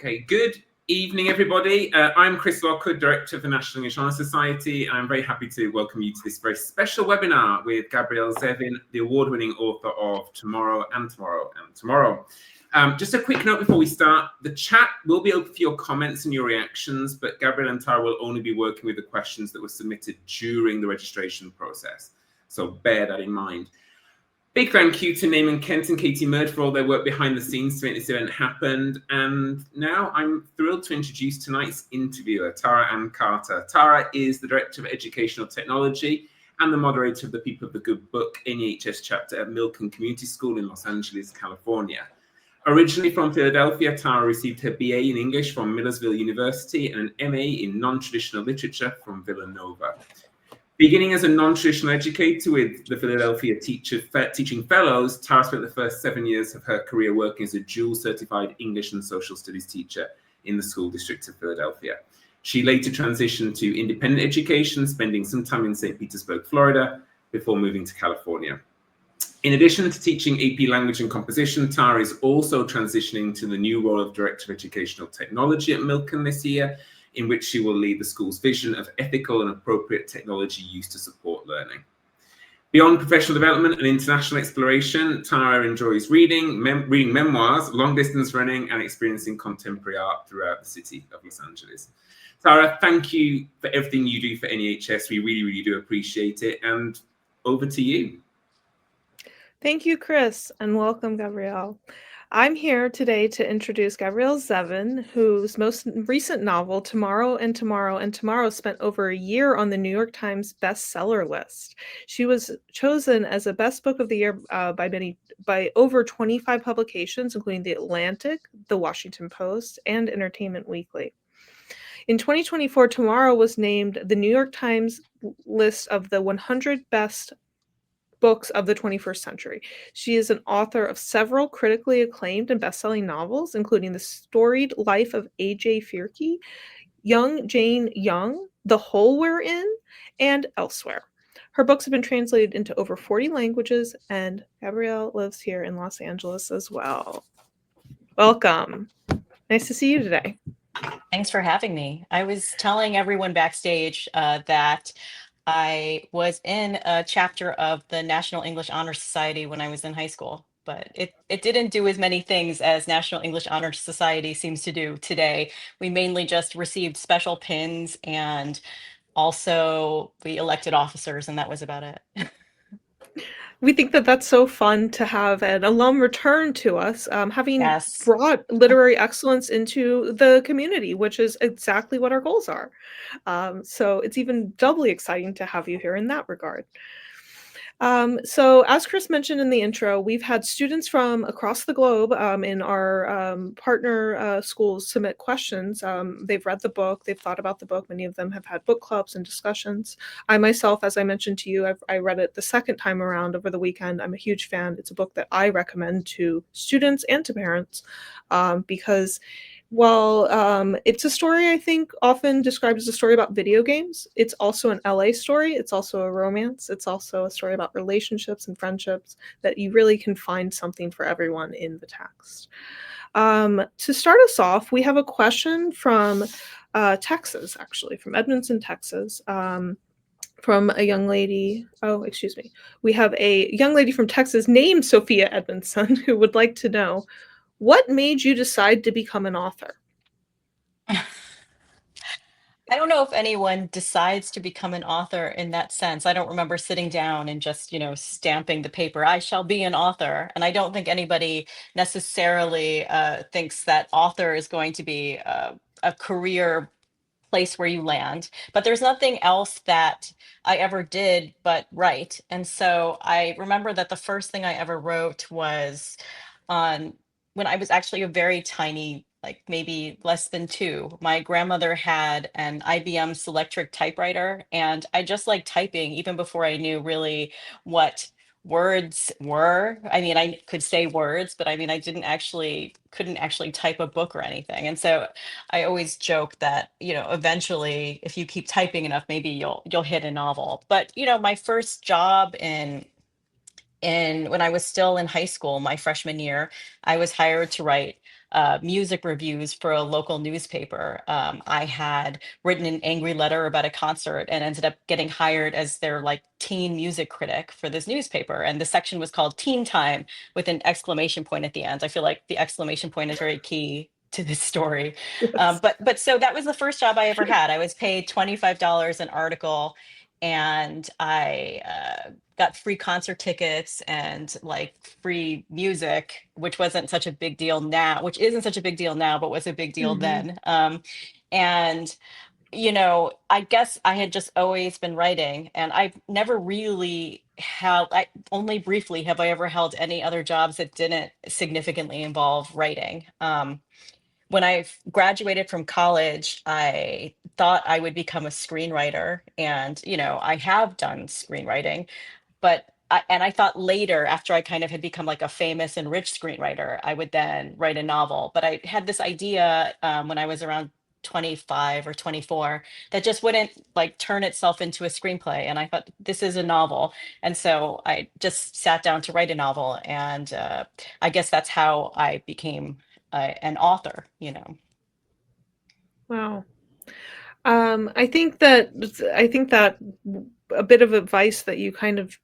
Okay, good evening, everybody. I'm Chris Lockwood, Director of the National English Honour Society. I'm very happy to welcome you to this very special webinar with Gabrielle Zevin, the award-winning author of Tomorrow and Tomorrow and Tomorrow. Just a quick note before we start, the chat will be open for your comments and your reactions, but Gabrielle and Tara will only be working with the questions that were submitted during the registration process. So bear that in mind. Big thank you to Naaman Kent and Katie Murd for all their work behind the scenes to make this event happen. And now I'm thrilled to introduce tonight's interviewer, Tara Ann Carter. Tara is the Director of Educational Technology and the moderator of the People of the Good Book NEHS chapter at Milken Community School in Los Angeles, California. Originally from Philadelphia, Tara received her BA in English from Millersville University and an MA in Non-Traditional Literature from Villanova. Beginning as a non-traditional educator with the Philadelphia Teaching Fellows, Tara spent the first 7 years of her career working as a dual-certified English and social studies teacher in the school district of Philadelphia. She later transitioned to independent education, spending some time in St. Petersburg, Florida, before moving to California. In addition to teaching AP Language and Composition, Tara is also transitioning to the new role of Director of Educational Technology at Milken this year, in which she will lead the school's vision of ethical and appropriate technology use to support learning. Beyond professional development and international exploration, Tara enjoys reading memoirs, long distance running, and experiencing contemporary art throughout the city of Los Angeles. Tara, thank you for everything you do for NEHS. We really, really do appreciate it. And over to you. Thank you, Chris, and welcome, Gabrielle. I'm here today to introduce Gabrielle Zevin, whose most recent novel, Tomorrow and Tomorrow and Tomorrow, spent over a year on the New York Times bestseller list. She was chosen as a best book of the year by over 25 publications, including The Atlantic, The Washington Post, and Entertainment Weekly. In 2024, Tomorrow was named the New York Times list of the 100 best books of the 21st century. She is an author of several critically acclaimed and best-selling novels, including The Storied Life of A.J. Fikry, Young Jane Young, The Hole We're In, and Elsewhere. Her books have been translated into over 40 languages, and Gabrielle lives here in Los Angeles as well. Welcome. Nice to see you today. Thanks for having me. I was telling everyone backstage that I was in a chapter of the National English Honor Society when I was in high school, but it didn't do as many things as National English Honor Society seems to do today. We mainly just received special pins, and also we elected officers, and that was about it. We think that that's so fun to have an alum return to us, having Yes. brought literary excellence into the community, which is exactly what our goals are. So it's even doubly exciting to have you here in that regard. So as Chris mentioned in the intro, we've had students from across the globe in our partner schools submit questions. They've read the book, they've thought about the book. Many of them have had book clubs and discussions. I myself, as I mentioned to you, I read it the second time around over the weekend. I'm a huge fan. It's a book that I recommend to students and to parents because while it's a story I think often described as a story about video games, it's also an LA story. It's also a romance. It's also a story about relationships and friendships that you really can find something for everyone in the text. To start us off, we have a question from Texas, actually, from Edmondson, Texas. From a young lady. Oh, excuse me. We have a young lady from Texas named Sophia Edmondson who would like to know, what made you decide to become an author? I don't know if anyone decides to become an author in that sense. I don't remember sitting down and just, stamping the paper, I shall be an author. And I don't think anybody necessarily thinks that author is going to be a career place where you land. But there's nothing else that I ever did but write. And so I remember that the first thing I ever wrote was on when I was actually a very tiny, like maybe less than 2. My grandmother had an IBM Selectric typewriter, and I just liked typing even before I knew really what words were. I mean, I could say words, but I mean, I couldn't actually type a book or anything. And so I always joke that, eventually if you keep typing enough, maybe you'll hit a novel. But, my first job in when I was still in high school, my freshman year, I was hired to write music reviews for a local newspaper. I had written an angry letter about a concert and ended up getting hired as their like teen music critic for this newspaper. And the section was called Teen Time with an exclamation point at the end. I feel like the exclamation point is very key to this story. Yes. But so that was the first job I ever had. I was paid $25 an article, and I got free concert tickets and like free music, which wasn't such a big deal now, which isn't such a big deal now, but was a big deal Hmm. then. And I guess I had just always been writing, and I've never really held, I only briefly have I ever held any other jobs that didn't significantly involve writing. When I graduated from college, I thought I would become a screenwriter. And, I have done screenwriting, but and I thought later, after I kind of had become like a famous and rich screenwriter, I would then write a novel. But I had this idea when I was around 25 or 24 that just wouldn't like turn itself into a screenplay. And I thought, this is a novel. And so I just sat down to write a novel. And I guess that's how I became an author. Wow. I think that a bit of advice that you kind of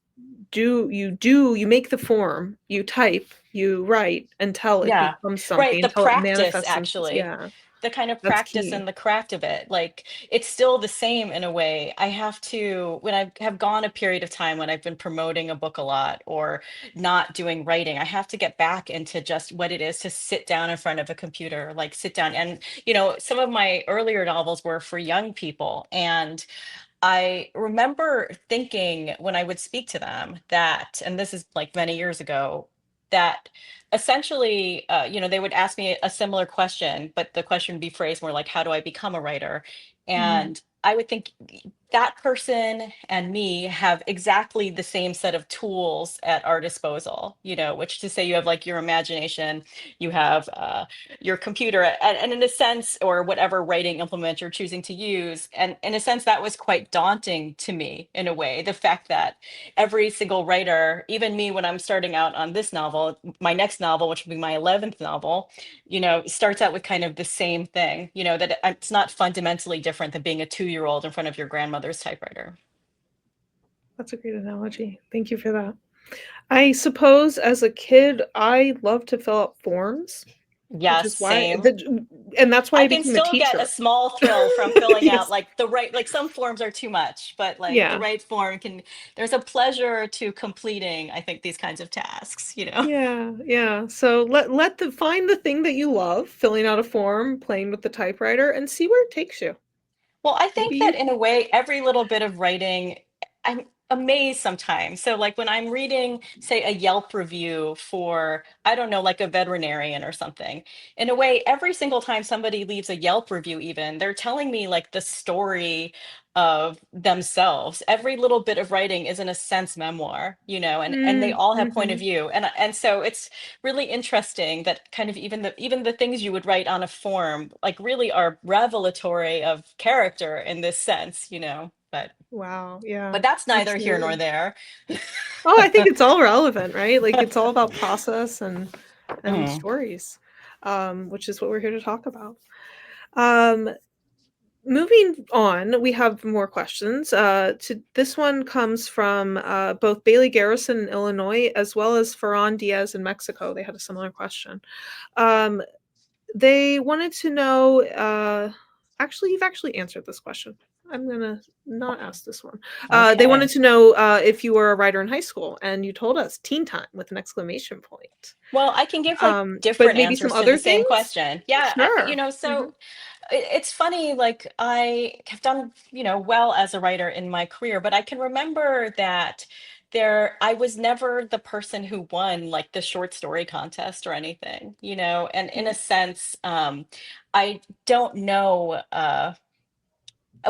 you make the form, you type, you write until it Yeah, becomes right. something, The until it practice, manifests into, actually, yeah, the kind of that's practice key. and the craft of it. Like, it's still the same in a way. I have to, when I have gone a period of time when I've been promoting a book a lot or not doing writing, I have to get back into just what it is to sit down in front of a computer, like sit down. And, some of my earlier novels were for young people. And I remember thinking when I would speak to them that, and this is like many years ago, that essentially, they would ask me a similar question, but the question would be phrased more like, how do I become a writer? Mhm. And I would think that person and me have exactly the same set of tools at our disposal, which to say you have like your imagination, you have your computer, and in a sense, or whatever writing implement you're choosing to use. And in a sense, that was quite daunting to me in a way. The fact that every single writer, even me when I'm starting out on this novel, my next novel, which will be my 11th novel, starts out with kind of the same thing, that it's not fundamentally different than being a 2-year-old in front of your grandmother's typewriter. That's a great analogy. Thank you for that. I suppose as a kid, I loved to fill out forms, which Yes, is why same. and that's why I I can became a still get a teacher. small thrill from filling out Yes. like the right, like some forms are too much, but like the Yeah. right form there's a pleasure to completing, I think, these kinds of tasks. Yeah, yeah. So let the find the thing that you love, filling out a form, playing with the typewriter, and see where it takes you. Well, I Maybe think that you in a way, every little bit of writing, I'm amazed sometimes. So, like when I'm reading, say, a Yelp review for, I don't know, like a veterinarian or something, in a way, every single time somebody leaves a Yelp review, even, they're telling me like the story of themselves. Every little bit of writing is, in a sense, memoir, and they Mm, all have point of mhm. view. And so it's really interesting that kind of even the things you would write on a form like really are revelatory of character in this sense. Wow, yeah, But that's neither here nor absolutely. there. Oh, I think it's all relevant, right? Like, it's all about process and Mhm. stories, which is what we're here to talk about. Um, Moving on, we have more questions. This one comes from both Bailey Garrison in Illinois as well as Ferran Diaz in Mexico. They had a similar question. Um, they wanted to know, actually, you've actually answered this question. I'm gonna not ask this one. They wanted Okay. to know if you were a writer in high school, and you told us teen time with an exclamation point. Well, I can give like But different maybe some answers to the other same things? question. Yeah, Sure. so it's funny, like I have done, well as a writer in my career, but I can remember that I was never the person who won like the short story contest or anything, and in a Mhm. sense, I don't know,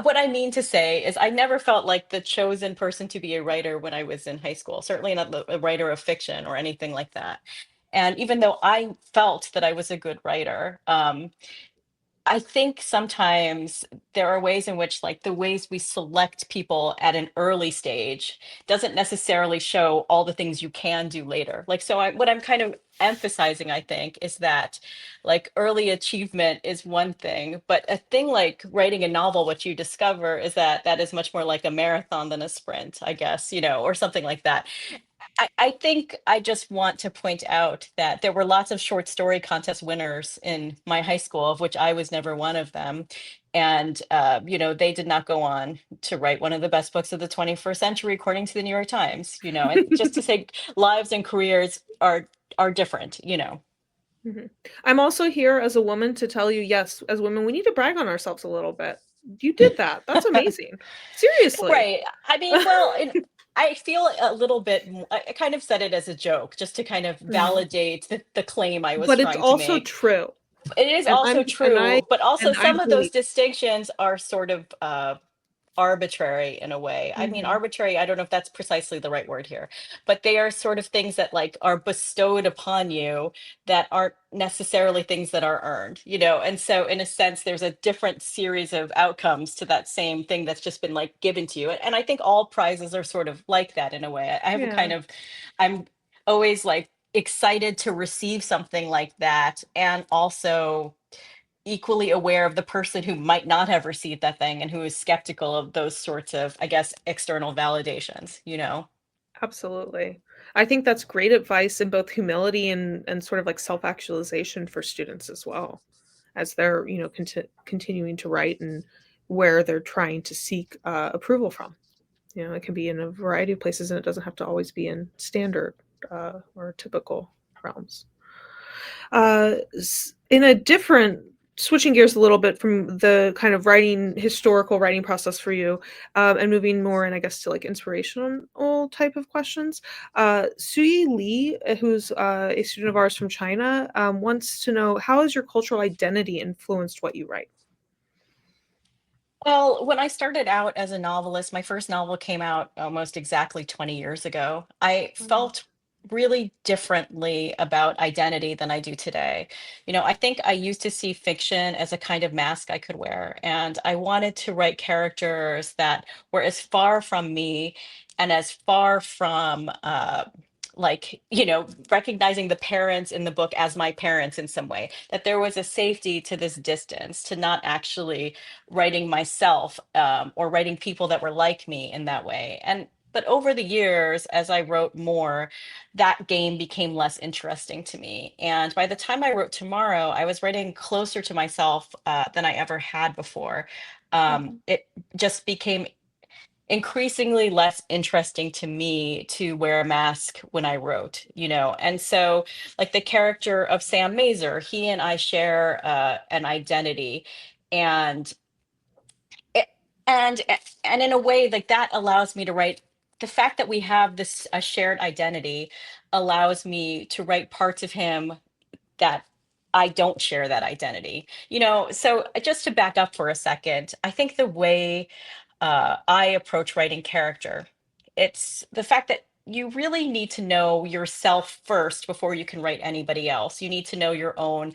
what I mean to say is I never felt like the chosen person to be a writer when I was in high school, certainly not a writer of fiction or anything like that. And even though I felt that I was a good writer, I think sometimes there are ways in which, like, the ways we select people at an early stage doesn't necessarily show all the things you can do later. Like, so what I'm kind of emphasizing, I think, is that like early achievement is one thing, but a thing like writing a novel, what you discover is that that is much more like a marathon than a sprint, I guess, or something like that. I think I just want to point out that there were lots of short story contest winners in my high school, of which I was never one of them. And, they did not go on to write one of the best books of the 21st century, according to the New York Times, and just to say lives and careers are different. Mhm. I'm also here as a woman to tell you, yes, as women, we need to brag on ourselves a little bit. You did that. That's amazing. Seriously. Right. I mean, well, I feel a little bit, I kind of said it as a joke, just to kind of Mhm. validate the claim I was But it's trying to also make. true. It is And also true, but also I some of those believe. distinctions are sort of arbitrary in a way. I mean, Mhm. arbitrary, I don't know if that's precisely the right word here, but they are sort of things that like are bestowed upon you that aren't necessarily things that are earned. And so in a sense, there's a different series of outcomes to that same thing that's just been like given to you. And I think all prizes are sort of like that in a way. I have a Yeah, kind of, I'm always like excited to receive something like that, and also equally aware of the person who might not have received that thing and who is skeptical of those sorts of, I guess, external validations. absolutely. I think that's great advice in both humility and sort of like self-actualization for students as well, as they're, continuing to write and where they're trying to seek approval from. It can be in a variety of places, and it doesn't have to always be in standard or typical realms. In a different, switching gears a little bit from the kind of historical writing process for you, and moving more, and I guess to like inspirational type of questions. Suyi Lee, who's a student of ours from China, wants to know, how has your cultural identity influenced what you write? Well, when I started out as a novelist, my first novel came out almost exactly 20 years ago. I Mhm, felt really differently about identity than I do today. I think I used to see fiction as a kind of mask I could wear, and I wanted to write characters that were as far from me and as far from like, recognizing the parents in the book as my parents in some way, that there was a safety to this distance, to not actually writing myself, or writing people that were like me in that way. But over the years, as I wrote more, that game became less interesting to me. And by the time I wrote Tomorrow, I was writing closer to myself than I ever had before. mhm, It just became increasingly less interesting to me to wear a mask when I wrote. And so, like the character of Sam Mazer, he and I share an identity. And it, and in a way, like that allows me to write. The fact that we have this a shared identity allows me to write parts of him that I don't share that identity. So just to back up for a second, I think the way I approach writing character, it's the fact that you really need to know yourself first before you can write anybody else. You need to know your own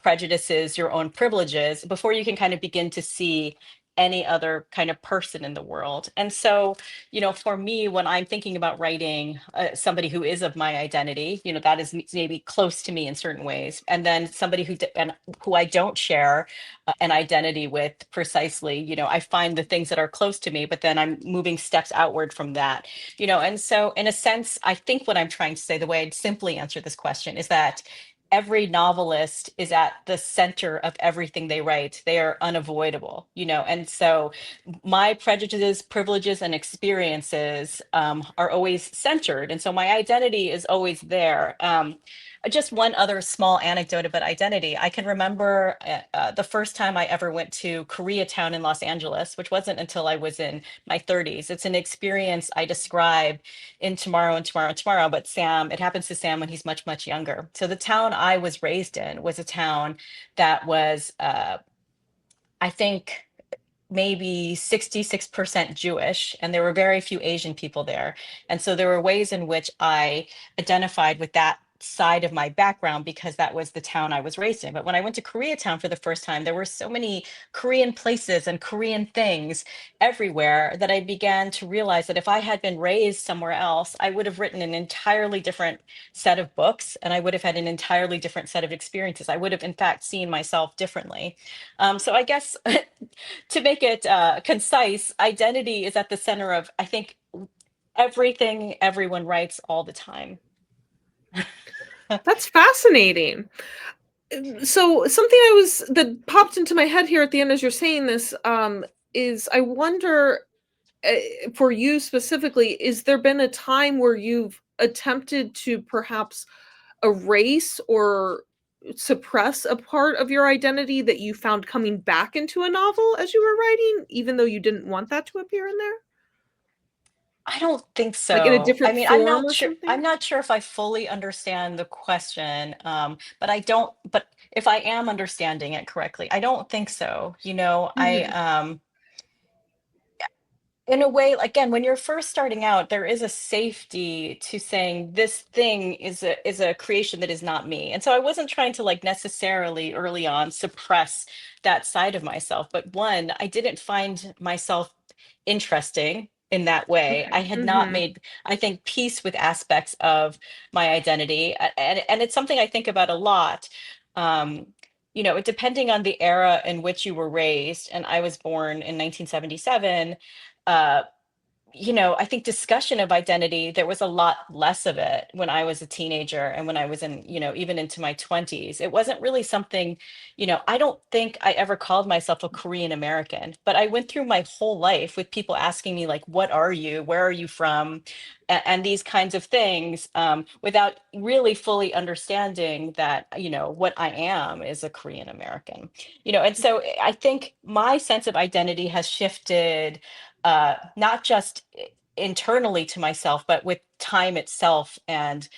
prejudices, your own privileges, before you can kind of begin to see any other kind of person in the world. And so, for me, when I'm thinking about writing somebody who is of my identity, that is maybe close to me in certain ways, and then somebody and who I don't share an identity with precisely, I find the things that are close to me, but then I'm moving steps outward from that. And so, in a sense, I think what I'm trying to say, the way I'd simply answer this question is that every novelist is at the center of everything they write. They are unavoidable. And so my prejudices, privileges, and experiences are always centered. And so my identity is always there. Just one other small anecdote about identity. I can remember the first time I ever went to Koreatown in Los Angeles, which wasn't until I was in my 30s. It's an experience I describe in Tomorrow and Tomorrow and Tomorrow, but it happens to Sam when he's much, much younger. So the town I was raised in was a town that was, I think, maybe 66% Jewish, and there were very few Asian people there. And so there were ways in which I identified with that side of my background because that was the town I was raised in. But when I went to Koreatown for the first time, there were so many Korean places and Korean things everywhere that I began to realize that if I had been raised somewhere else, I would have written an entirely different set of books and I would have had an entirely different set of experiences. I would have, in fact, seen myself differently. So I guess to make it concise, identity is at the center of, I think, everything everyone writes all the time. That's fascinating. So something that popped into my head here at the end as you're saying this is I wonder, for you specifically, is there been a time where you've attempted to perhaps erase or suppress a part of your identity that you found coming back into a novel as you were writing, even though you didn't want that to appear in there? I don't think Like in a so. I different mean, form or I'm something? not sure if I fully understand the question, but I don't, but if I am understanding it correctly, I don't think so. Mhm. In a way, again, when you're first starting out, there is a safety to saying this thing is a creation that is not me. And so I wasn't trying to like necessarily early on suppress that side of myself. But one, I didn't find myself interesting in that way. I Okay. had not Mhm. made, I think, peace with aspects of my identity. And it's something I think about a lot. Um, depending on the era in which you were raised, and I was born in 1977. uh, I think discussion of identity, there was a lot less of it when I was a teenager and when I was in, even into my 20s. It wasn't really something, I don't think I ever called myself a Korean American, but I went through my whole life with people asking me, like, what are you? Where are you from? And these kinds of things, without really fully understanding that, what I am is a Korean American, and so I think my sense of identity has shifted, not just internally to myself, but with time itself. And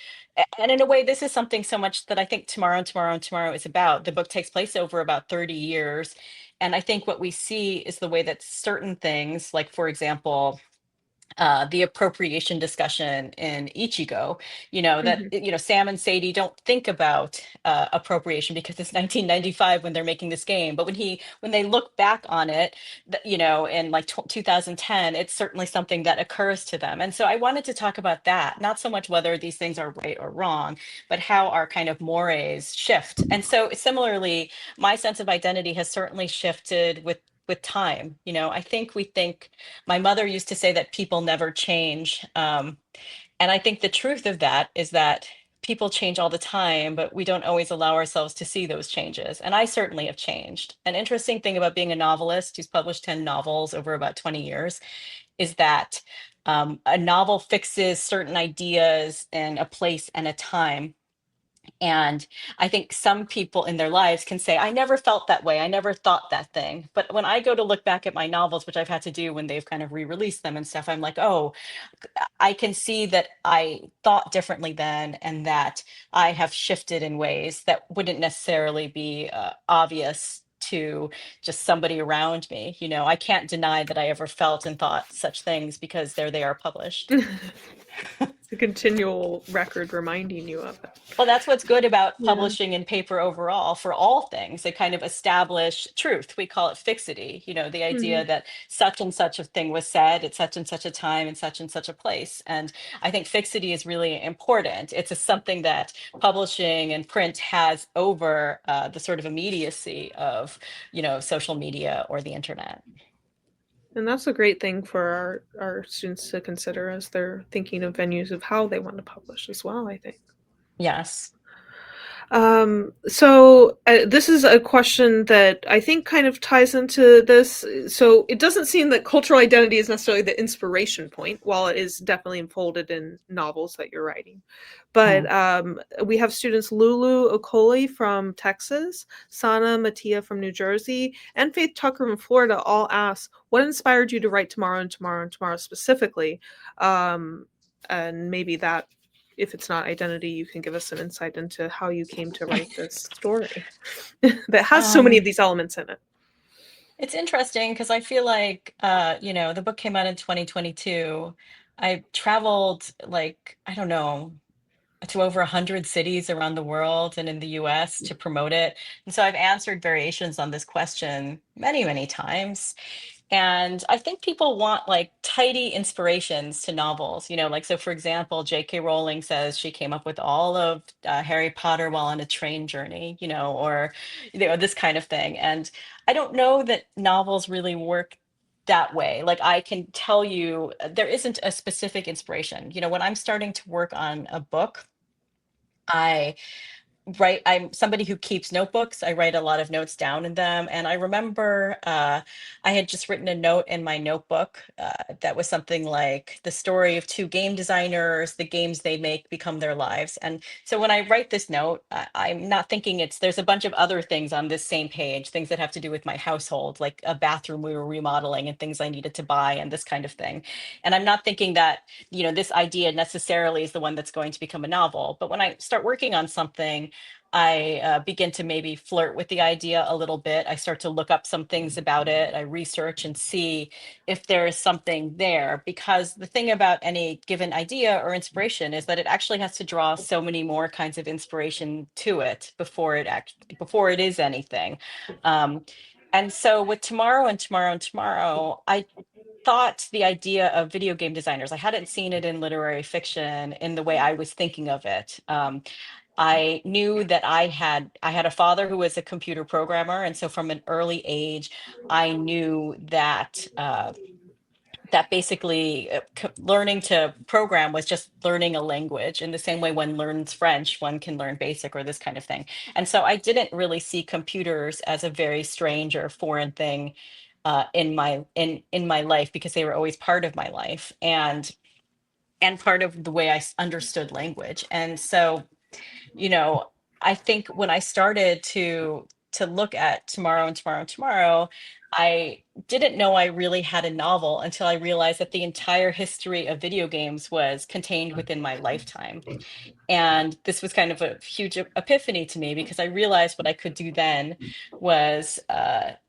in a way, this is something so much that I think Tomorrow and Tomorrow and Tomorrow is about. The book takes place over about 30 years. And I think what we see is the way that certain things, like, for example, the appropriation discussion in Ichigo, that, Mhm. Sam and Sadie don't think about appropriation because it's 1995 when they're making this game. But when they look back on it, in like 2010, it's certainly something that occurs to them. And so I wanted to talk about that, not so much whether these things are right or wrong, but how our kind of mores shift. And so similarly, my sense of identity has certainly shifted with time. I think we think, my mother used to say that people never change. And I think the truth of that is that people change all the time, but we don't always allow ourselves to see those changes. And I certainly have changed. An interesting thing about being a novelist who's published 10 novels over about 20 years is that a novel fixes certain ideas in a place and a time. And I think some people in their lives can say, I never felt that way. I never thought that thing. But when I go to look back at my novels, which I've had to do when they've kind of re-released them and stuff, I'm like, oh, I can see that I thought differently then and that I have shifted in ways that wouldn't necessarily be obvious to just somebody around me. I can't deny that I ever felt and thought such things because there they are published. It's a continual record reminding you of it. Well, that's what's good about Yeah. publishing in paper overall for all things. They kind of establish truth. We call it fixity, the idea Mhm. that such and such a thing was said at such and such a time in such and such a place. And I think fixity is really important. It's something that publishing and print has over the sort of immediacy of, social media or the internet. And that's a great thing for our students to consider as they're thinking of venues of how they want to publish as well, I think. Yes. This is a question that I think kind of ties into this. So it doesn't seem that cultural identity is necessarily the inspiration point, while it is definitely enfolded in novels that you're writing. Hmm. But we have students Lulu Okoli from Texas, Sana Mattia from New Jersey, and Faith Tucker from Florida all ask, what inspired you to write Tomorrow and Tomorrow and Tomorrow specifically? And maybe that, if it's not identity, you can give us some insight into how you came to write this story that has so many of Um, these elements in it. It's interesting because I feel like, the book came out in 2022. I traveled, like, I don't know, to over 100 cities around the world and in the US to promote it. And so I've answered variations on this question many, many times. And I think people want like tidy inspirations to novels, like, so for example, J.K. Rowling says she came up with all of Harry Potter while on a train journey, or, this kind of thing. And I don't know that novels really work that way. Like, I can tell you, there isn't a specific inspiration. When I'm starting to work on a book, I I'm somebody who keeps notebooks. I write a lot of notes down in them. And I remember I had just written a note in my notebook that was something like the story of two game designers, the games they make become their lives. And so when I write this note, I'm not thinking there's a bunch of other things on this same page, things that have to do with my household, like a bathroom we were remodeling and things I needed to buy and this kind of thing. And I'm not thinking that, this idea necessarily is the one that's going to become a novel. But when I start working on something, I begin to maybe flirt with the idea a little bit. I start to look up some things about it. I research and see if there is something there. Because the thing about any given idea or inspiration is that it actually has to draw so many more kinds of inspiration to it before it is anything. Um, and so with Tomorrow and Tomorrow and Tomorrow, I thought the idea of video game designers, I hadn't seen it in literary fiction in the way I was thinking of it. I knew that I had a father who was a computer programmer, and so from an early age, I knew that that basically learning to program was just learning a language. In the same way one learns French, one can learn Basic or this kind of thing. And so I didn't really see computers as a very strange or foreign thing in my life, because they were always part of my life and part of the way understood language. And so, you know, I think when I started to look at Tomorrow and Tomorrow and Tomorrow, I didn't know I really had a novel until I realized that the entire history of video games was contained within my lifetime. And this was kind of a huge epiphany to me, because I realized what I could do then was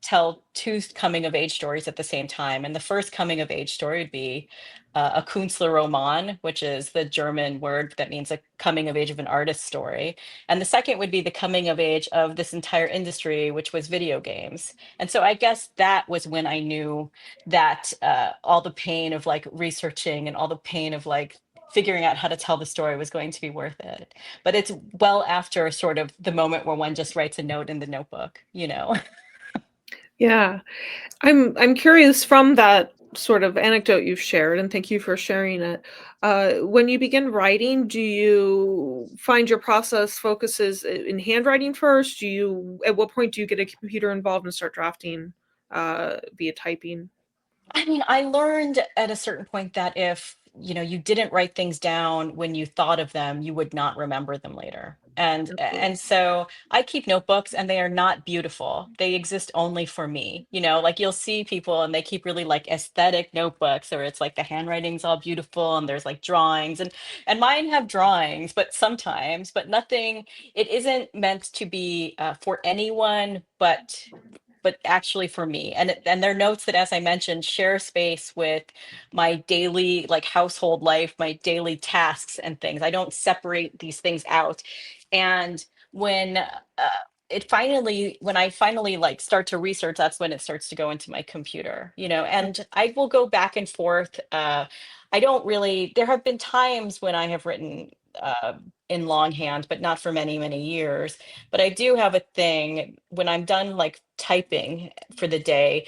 tell two coming of age stories at the same time. And the first coming of age story would be a Künstlerroman, which is the German word that means a coming of age of an artist story. And the second would be the coming of age of this entire industry, which was video games. And so I guess that was when I knew that all the pain of like researching and all the pain of like figuring out how to tell the story was going to be worth it. But it's well after sort of the moment where one just writes a note in the notebook. Yeah. I'm curious, from that sort of anecdote you've shared, and thank you for sharing it. When you begin writing, do you find your process focuses in handwriting first? At what point do you get a computer involved and start drafting via typing? I mean, I learned at a certain point that if, you didn't write things down when you thought of them, you would not remember them later. Okay. And so I keep notebooks, and they are not beautiful. They exist only for me. Like you'll see people and they keep really like aesthetic notebooks, or it's like the handwriting's all beautiful and there's like drawings, and mine have drawings, but sometimes, but nothing. It isn't meant to be for anyone but actually for me. And they're notes that, as I mentioned, share space with my daily like household life, my daily tasks and things. I don't separate these things out. And when when I finally like start to research, that's when it starts to go into my computer. And I will go back and forth. I don't really, there have been times when I have written uh, in longhand, but not for many, many years. But I do have a thing when I'm done like typing for the day.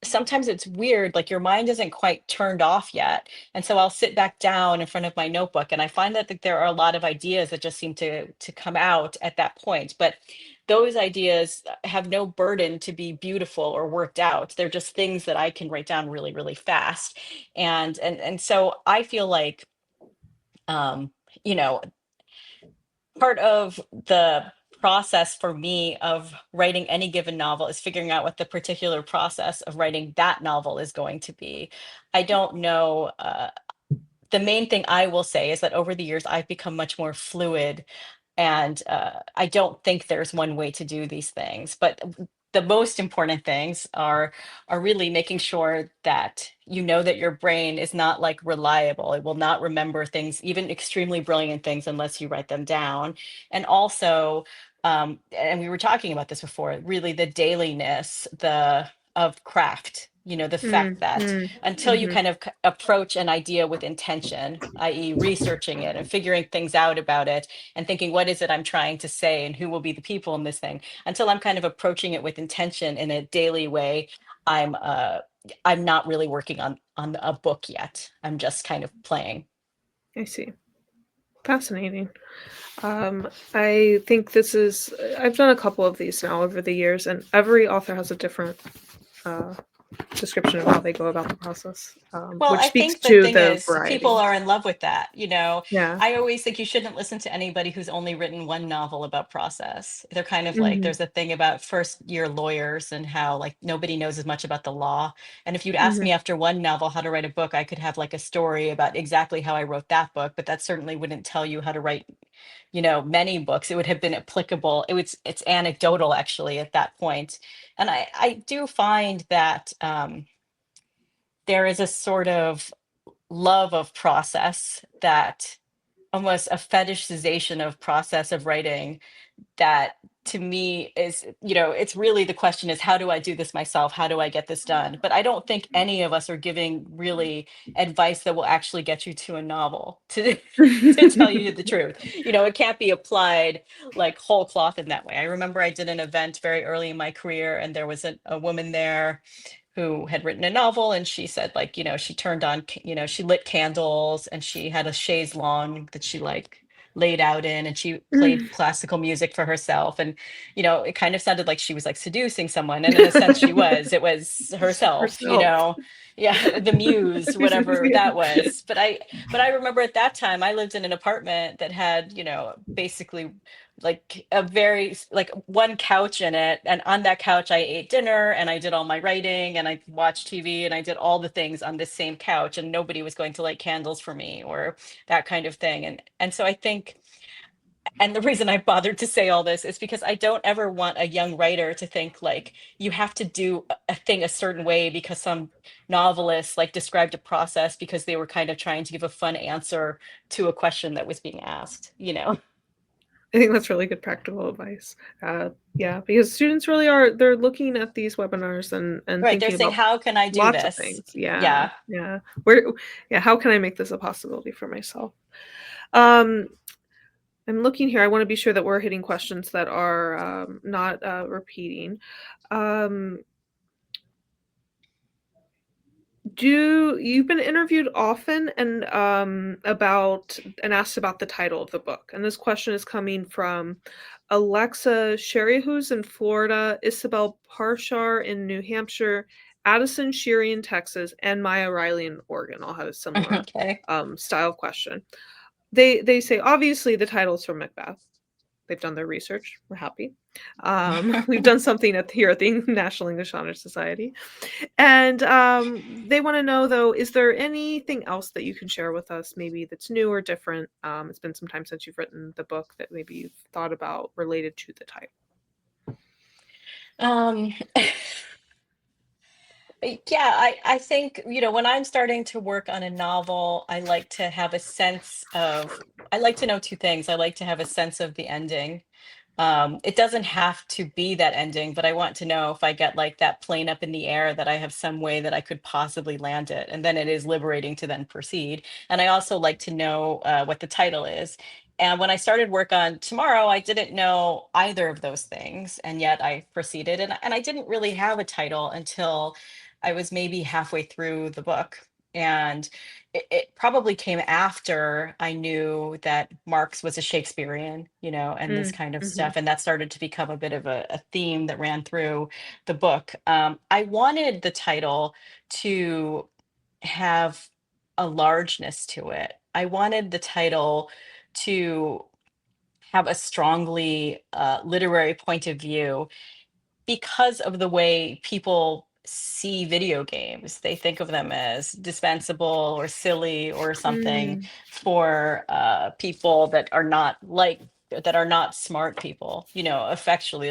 Sometimes it's weird, like your mind isn't quite turned off yet. And so I'll sit back down in front of my notebook, and I find that there are a lot of ideas that just seem to come out at that point. But those ideas have no burden to be beautiful or worked out. They're just things that I can write down really, really fast. And so I feel like um, you know, part of the process for me of writing any given novel is figuring out what the particular process of writing that novel is going to be. I don't know. The main thing I will say is that over the years, I've become much more fluid, and I don't think there's one way to do these things. But the most important things are really making sure that you know that your brain is not like reliable. It will not remember things, even extremely brilliant things, unless you write them down. And also, and we were talking about this before, really the dailiness, the of craft, the fact that until you Mhm. kind of approach an idea with intention, i.e., researching it and figuring things out about it and thinking, what is it I'm trying to say and who will be the people in this thing? Until I'm kind of approaching it with intention in a daily way, I'm uh, I'm not really working on a book yet. I'm just kind of playing. I see. Fascinating. I think I've done a couple of these now over the years, and every author has a different uh, description of how they go about the process, Well, which I speaks think the to thing the is, people variety. are in love with that. Yeah. I always think you shouldn't listen to anybody who's only written one novel about process. They're kind of like, Mhm. there's a thing about first year lawyers and how like nobody knows as much about the law. And if you'd asked Mhm. me after one novel how to write a book, I could have like a story about exactly how I wrote that book, but that certainly wouldn't tell you how to write, many books. It would have been applicable. It's anecdotal actually at that point. And I do find that there is a sort of love of process, that almost a fetishization of process of writing, that to me is, it's really, the question is, how do I do this myself? How do I get this done? But I don't think any of us are giving really advice that will actually get you to a novel, to to tell you the truth. It can't be applied like whole cloth in that way. I remember I did an event very early in my career, and there was a woman there who had written a novel, and she said, like, she turned on, she lit candles, and she had a chaise longue that she like laid out in, and she played classical music for herself, and it kind of sounded like she was like seducing someone, and in a sense she was. It was herself, Herself. yeah, the muse, whatever Yeah. that was. But I remember at that time I lived in an apartment that had, basically like a very like one couch in it, and on that couch I ate dinner, and I did all my writing, and I watched TV, and I did all the things on this same couch, and nobody was going to light candles for me or that kind of thing. And so I think, and the reason I bothered to say all this is because I don't ever want a young writer to think like you have to do a thing a certain way because some novelist like described a process because they were kind of trying to give a fun answer to a question that was being asked. I think that's really good practical advice. Yeah, because students really they're looking at these webinars and Right, they're thinking saying, about how can I do lots of this? things. Yeah, Yeah. yeah. How can I make this a possibility for myself? Um, I'm looking here. I want to be sure that we're hitting questions that are not repeating. Um, you've been interviewed often and asked about the title of the book? And this question is coming from Alexa Sherry, who's in Florida, Isabel Parshar in New Hampshire, Addison Sheary in Texas, and Maya Riley in Oregon. All had a similar Okay. style question. They say obviously the title's from Macbeth. They've done their research. We're happy. We've done something here at the National English Honor Society. And they want to know, though, is there anything else that you can share with us, maybe that's new or different? It's been some time since you've written the book that maybe you've thought about related to the title. Um, yeah, I think, when I'm starting to work on a novel, I like to have a sense of, I like to know two things. I like to have a sense of the ending. It doesn't have to be that ending, but I want to know if I get like that plane up in the air, that I have some way that I could possibly land it. And then it is liberating to then proceed. And I also like to know what the title is. And when I started work on Tomorrow, I didn't know either of those things. And yet I proceeded. And I didn't really have a title until I was maybe halfway through the book. And it probably came after I knew that Marx was a Shakespearean, and this kind of Mm-hmm. stuff. And that started to become a bit of a theme that ran through the book. I wanted the title to have a largeness to it. I wanted the title to have a strongly literary point of view because of the way people see video games. They think of them as dispensable or silly or something Mm. for people that are not like that are not smart people, effectually.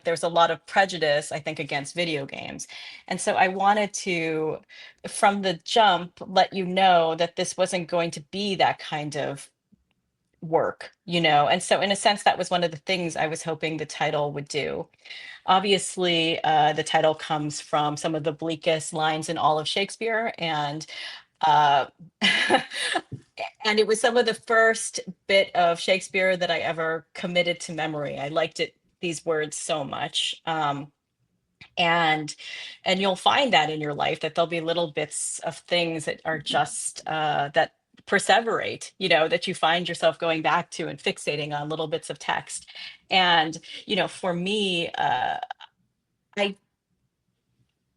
There's a lot of prejudice, I think, against video games. And so I wanted to, from the jump, let you know that this wasn't going to be that kind of work, And so in a sense, that was one of the things I was hoping the title would do. Obviously, the title comes from some of the bleakest lines in all of Shakespeare, and uh, and it was some of the first bit of Shakespeare that I ever committed to memory. I liked these words so much. And you'll find that in your life, that there'll be little bits of things that are just that perseverate, that you find yourself going back to and fixating on little bits of text. And for me, I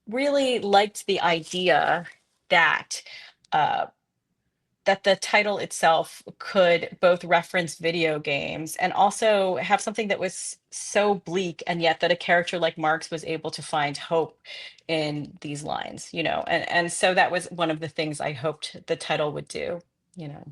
really liked the idea that uh, that the title itself could both reference video games and also have something that was so bleak, and yet that a character like Marx was able to find hope in these lines, and so that was one of the things I hoped the title would do, you know.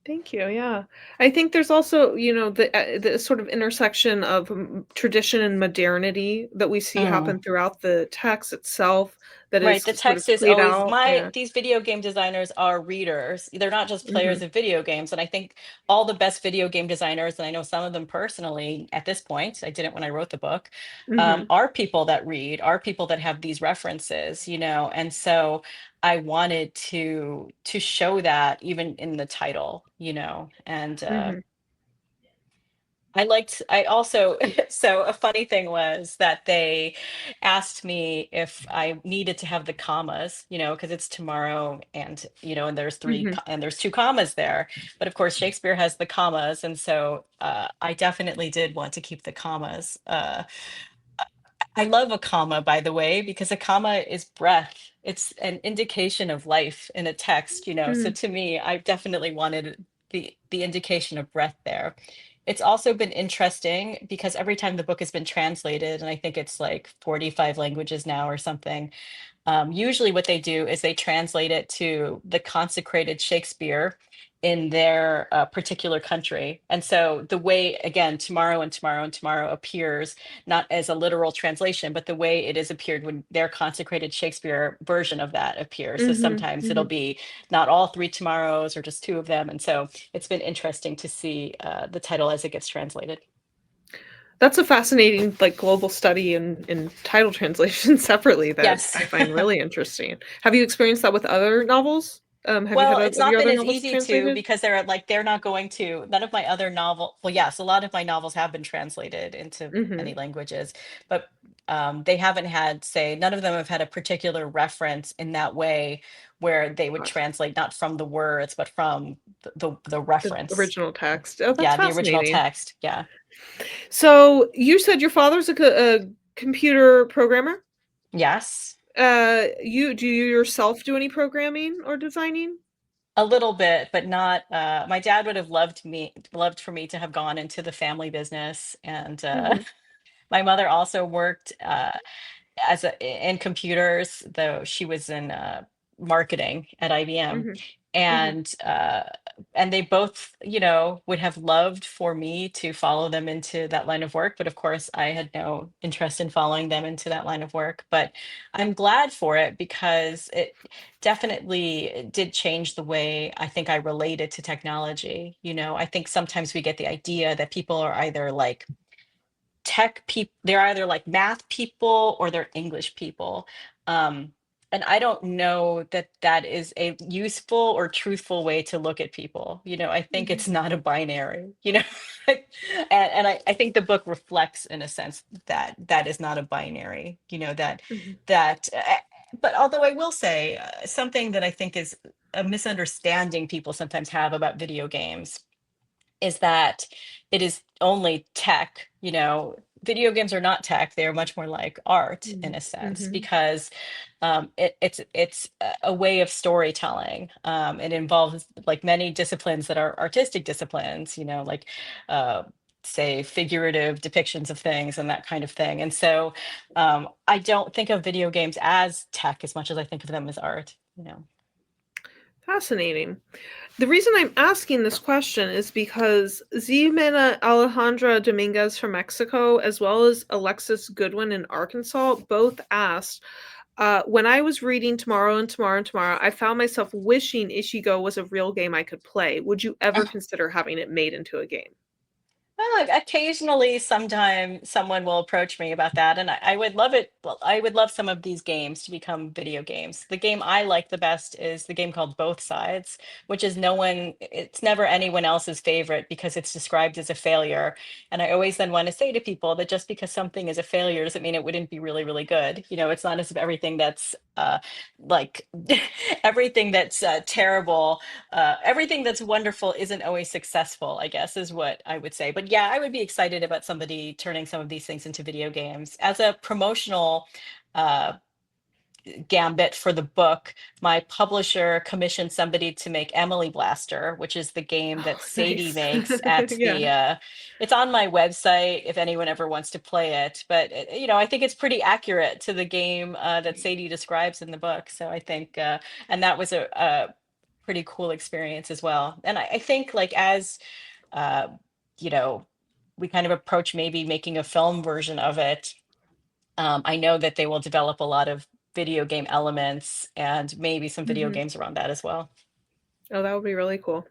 Thank you. Yeah. I think there's also, the sort of intersection of tradition and modernity that we see Mm. happen throughout the text itself that Right, is the sort of text is played always out. these video game designers are readers. They're not just players Mhm. of video games. And I think all the best video game designers, and I know some of them personally at this point, I didn't when I wrote the book, Mhm. are people that read, are people that have these references, And so I wanted to show that even in the title, and Mhm. I also, so a funny thing was that they asked me if I needed to have the commas, because it's tomorrow, and, and Mhm. and there's two commas there. But of course, Shakespeare has the commas. And so I definitely did want to keep the commas. I love a comma, by the way, because a comma is breath. It's an indication of life in a text, So Mhm. to me, I definitely wanted the indication of breath there. It's also been interesting because every time the book has been translated, and I think it's like 45 languages now or something, usually what they do is they translate it to the consecrated Shakespeare in their particular country. And so the way, again, tomorrow and tomorrow and tomorrow appears not as a literal translation, but the way it is appeared when their consecrated Shakespeare version of that appears. So Mhm. sometimes it'll Mhm. be not all three tomorrows or just two of them. And so it's been interesting to see the title as it gets translated. That's a fascinating, like, global study in title translation separately that Yes. I find really interesting. Have you experienced that with other novels? Have you Well, had it's not your been other as novels easy to, translated? because they're not going to, none of my other well, yes, a lot of my novels have been translated into many Mhm. languages, but they haven't had, say, none of them have had a particular reference in that way where they would Gotcha. translate not from the words, but from the The reference. original text. Oh, that's Yeah, the original fascinating. text. Yeah. So, you said your father's a computer programmer? Yes. You yourself do any programming or designing? A little bit, but not. My dad would have loved for me to have gone into the family business, and Mhm. my mother also worked in computers, though she was in marketing at IBM, Mhm. Mhm. and they both, would have loved for me to follow them into that line of work, but of course I had no interest in following them into that line of work. But I'm glad for it because it definitely did change the way I think I related to technology. I think sometimes we get the idea that people are either like tech people, they're either like math people or they're English people. um and I don't know that that is a useful or truthful way to look at people. I think Mhm. it's not a binary, and I think the book reflects, in a sense, that that is not a binary, Mhm. that but although I will say something that I think is a misunderstanding people sometimes have about video games is that it is only tech. Video games are not tech. They are much more like art, in Mhm. a sense, Mhm. because it's a way of storytelling. It involves like many disciplines that are artistic disciplines, like uh, say figurative depictions of things and that kind of thing. And so I don't think of video games as tech as much as I think of them as art. Fascinating. The reason I'm asking this question is because Ximena Alejandra Dominguez from Mexico, as well as Alexis Goodwin in Arkansas, both asked, when I was reading Tomorrow and Tomorrow and Tomorrow, I found myself wishing Ishigo was a real game I could play. Would you ever consider having it made into a game? Well, occasionally, sometime someone will approach me about that, and I would love it. Well, I would love some of these games to become video games. The game I like the best is the game called Both Sides, which is it's never anyone else's favorite because it's described as a failure. And I always then want to say to people that just because something is a failure doesn't mean it wouldn't be really, really good. It's not as if everything that's like everything that's terrible everything that's wonderful isn't always successful, I guess, is what I would say. But yeah, I would be excited about somebody turning some of these things into video games. As a promotional uh, gambit for the book, my publisher commissioned somebody to make Emily Blaster, which is the game that Oh, Sadie nice. makes at Yeah. it's on my website if anyone ever wants to play it. But, I think it's pretty accurate to the game that Sadie describes in the book. So I think, and that was a pretty cool experience as well. And I think like as uh, you know, we kind of approach maybe making a film version of it. I know that they will develop a lot of video game elements and maybe some video Mhm. games around that as well. Oh, that would be really cool.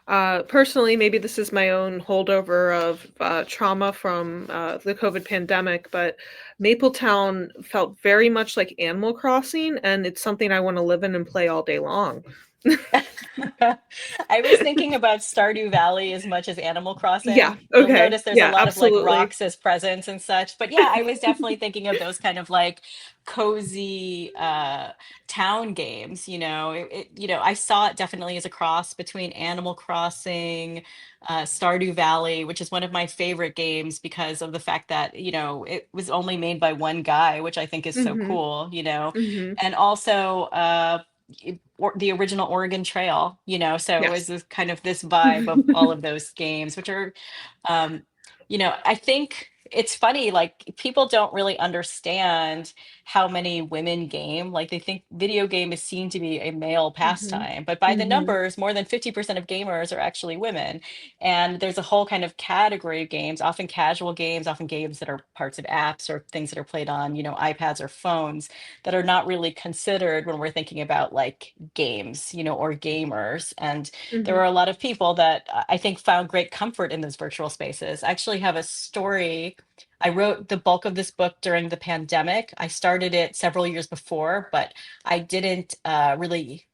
Personally, maybe this is my own holdover of trauma from the COVID pandemic, but Mapletown felt very much like Animal Crossing, and it's something I want to live in and play all day long. I was thinking about Stardew Valley as much as Animal Yeah, Crossing. You'll okay. notice there's a Yeah, lot of like absolutely. rocks as presents and such. But yeah, I was definitely thinking of those kind of like cozy town games. I saw it definitely as a cross between Animal Crossing, Stardew Valley, which is one of my favorite games because of the fact that, it was only made by one guy, which I think is so Mhm, cool. mhm. And also the original Oregon Trail, so it was Yes. this kind of this vibe of all of those games, which are, um, I think it's funny, like people don't really understand how many women game. Like they think video game is seen to be a male Mhm, pastime, but by the mhm, numbers, more than 50% of gamers are actually women. And there's a whole kind of category of games, often casual games, often games that are parts of apps or things that are played on, iPads or phones that are not really considered when we're thinking about like games, or gamers. And there mhm. are a lot of people that I think found great comfort in those virtual spaces. I actually have a story. I wrote the bulk of this book during the pandemic. I started it several years before, but I didn't really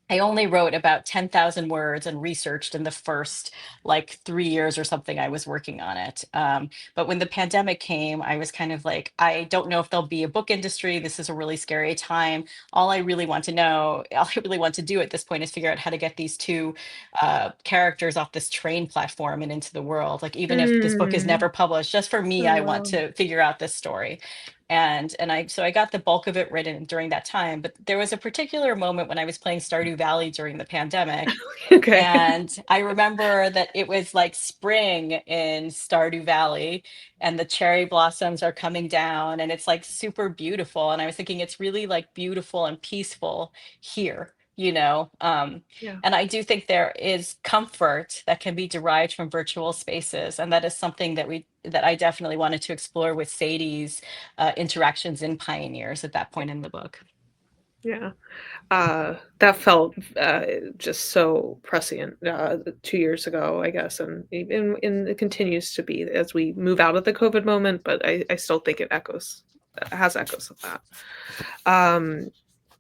I only wrote about 10,000 words and researched in the first like 3 years or something I was working on it. But when the pandemic came, I was kind of like, I don't know if there'll be a book industry. This is a really scary time. All I really want to do at this point is figure out how to get these two characters off this train platform and into the world. Like, even if this book is Mm. never published, just for me, Oh, I want wow. to figure out this story. And I got the bulk of it written during that time, but there was a particular moment when I was playing Stardew Valley during the pandemic, Okay. and I remember that it was like spring in Stardew Valley and the cherry blossoms are coming down and it's like super beautiful. And I was thinking it's really like beautiful and peaceful here. Yeah. And I do think there is comfort that can be derived from virtual spaces. And that is something that I definitely wanted to explore with Sadie's interactions in Pioneers at that point in the book. Yeah. That felt just so prescient 2 years ago, I guess, and it continues to be as we move out of the COVID moment. But I still think it has echoes of that. Um,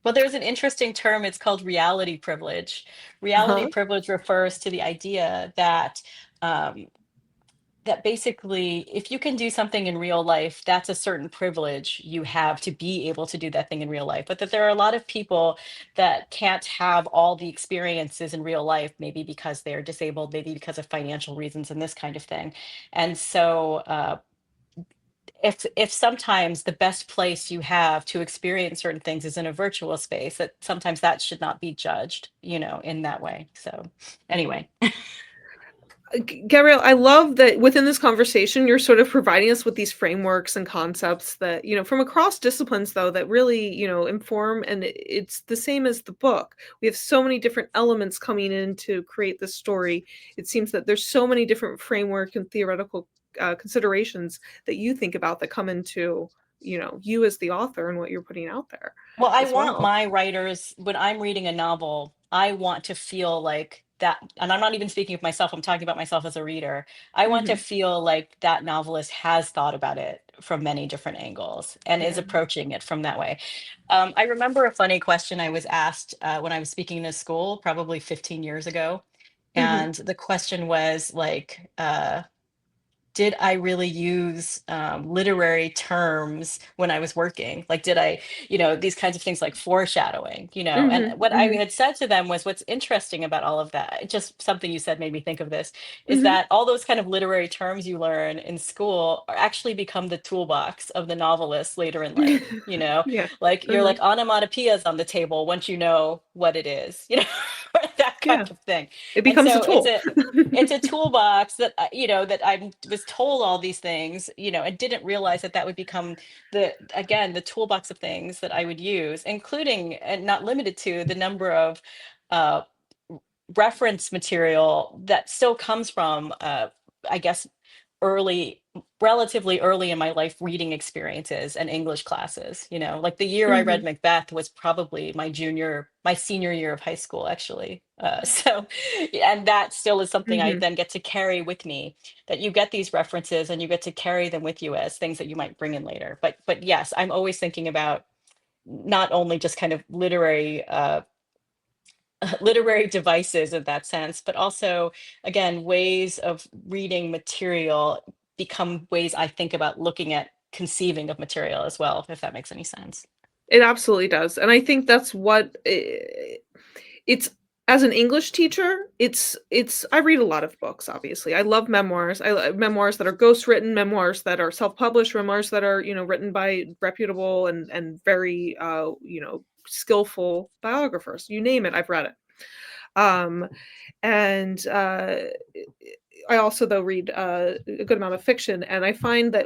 Well, there's an interesting term. It's called reality privilege. Reality huh? privilege refers to the idea um, that basically, if you can do something in real life, that's a certain privilege you have to be able to do that thing in real life. But that there are a lot of people that can't have all the experiences in real life, maybe because they're disabled, maybe because of financial reasons and this kind of thing. And so, if sometimes the best place you have to experience certain things is in a virtual space, that sometimes that should not be judged, in that way. So anyway. Gabrielle, I love that within this conversation, you're sort of providing us with these frameworks and concepts that, from across disciplines, though, that really, inform, and it's the same as the book. We have so many different elements coming in to create this story. It seems that there's so many different framework and theoretical considerations that you think about that come into, you as the author and what you're putting out there Well, I as want well. my writers, when I'm reading a novel, I want to feel like that, and I'm not even speaking of myself, I'm talking about myself as a reader. I want to Hmm. feel like that novelist has thought about it from many different angles and is Yeah. approaching it from that way. I remember a funny question I was asked when I was speaking in a school, probably 15 years ago. Hmm. And the question was like, did I really use literary terms when I was working? Like, did I, these kinds of things like foreshadowing, and Hmm. what I Hmm. had said to them was what's interesting about all of that, just something you said made me think of this, is Hmm. that all those kind of literary terms you learn in school are actually become the toolbox of the novelist later in life, Yeah. like you're Uh-huh. like onomatopoeias on the table once you know what it is, that kind Yeah. of thing. It And becomes a so tool. it's a toolbox that that I was told all these things, and didn't realize that that would become the toolbox of things that I would use, including and not limited to the number of uh, reference material that still comes from, I guess, early, relatively early in my life reading experiences and English classes. Like the year I read Mhm, Macbeth was probably my senior year of high school, actually. So, and that still is something I mhm. then get to carry with me. That you get these references and you get to carry them with you as things that you might bring in later. But yes, I'm always thinking about not only just kind of literary devices in that sense, but also, again, ways of reading material become ways I think about looking at conceiving of material as well, if that makes any sense. It absolutely does, and I think that's what it's as an English teacher, it's I read a lot of books, obviously. I love memoirs. I love memoirs that are ghostwritten, memoirs that are self-published, memoirs that are, written by reputable and very, skillful biographers. You name it, I've read it. Um, and I also though read a good amount of fiction, and I find that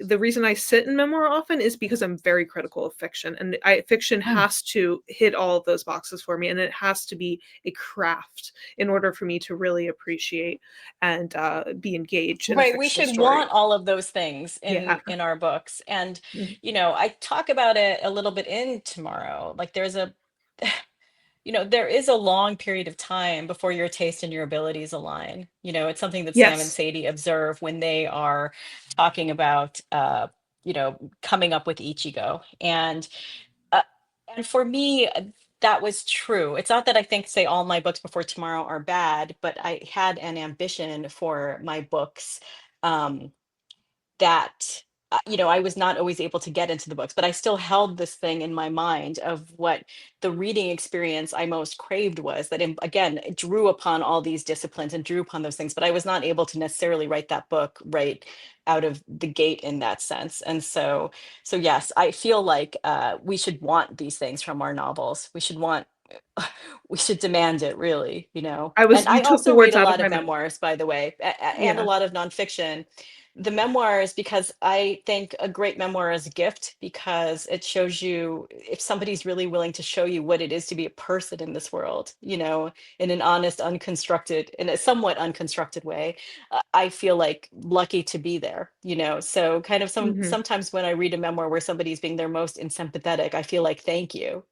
the reason I sit in memoir often is because I'm very critical of fiction, and fiction Mm. has to hit all of those boxes for me, and it has to be a craft in order for me to really appreciate and be engaged in a Right, we fictional should story. want all of those things Yeah. in our books. And Mhm. I talk about it a little bit in Tomorrow. Like there's a there is a long period of time before your taste and your abilities align. It's something that Sam and Yes. Sadie observe when they are talking about, coming up with Ichigo. Uh, and for me, that was true. It's not that I think, say, all my books before Tomorrow are bad, but I had an ambition for my books. Um, that I was not always able to get into the books, but I still held this thing in my mind of what the reading experience I most craved was, that again, it drew upon all these disciplines and drew upon those things, but I was not able to necessarily write that book right out of the gate in that sense. And so yes, I feel like we should want these things from our novels. We should want we should demand it, really. And You I took the also read words a out of lot my of mouth. memoirs, by the way, and a Yeah. lot of nonfiction. The memoirs, because I think a great memoir is a gift, because it shows you if somebody's really willing to show you what it is to be a person in this world, in an honest, unconstructed, in a somewhat unconstructed way. I feel like lucky to be there, so kind of Mhm. sometimes when I read a memoir where somebody's being their most insympathetic, I feel like thank you.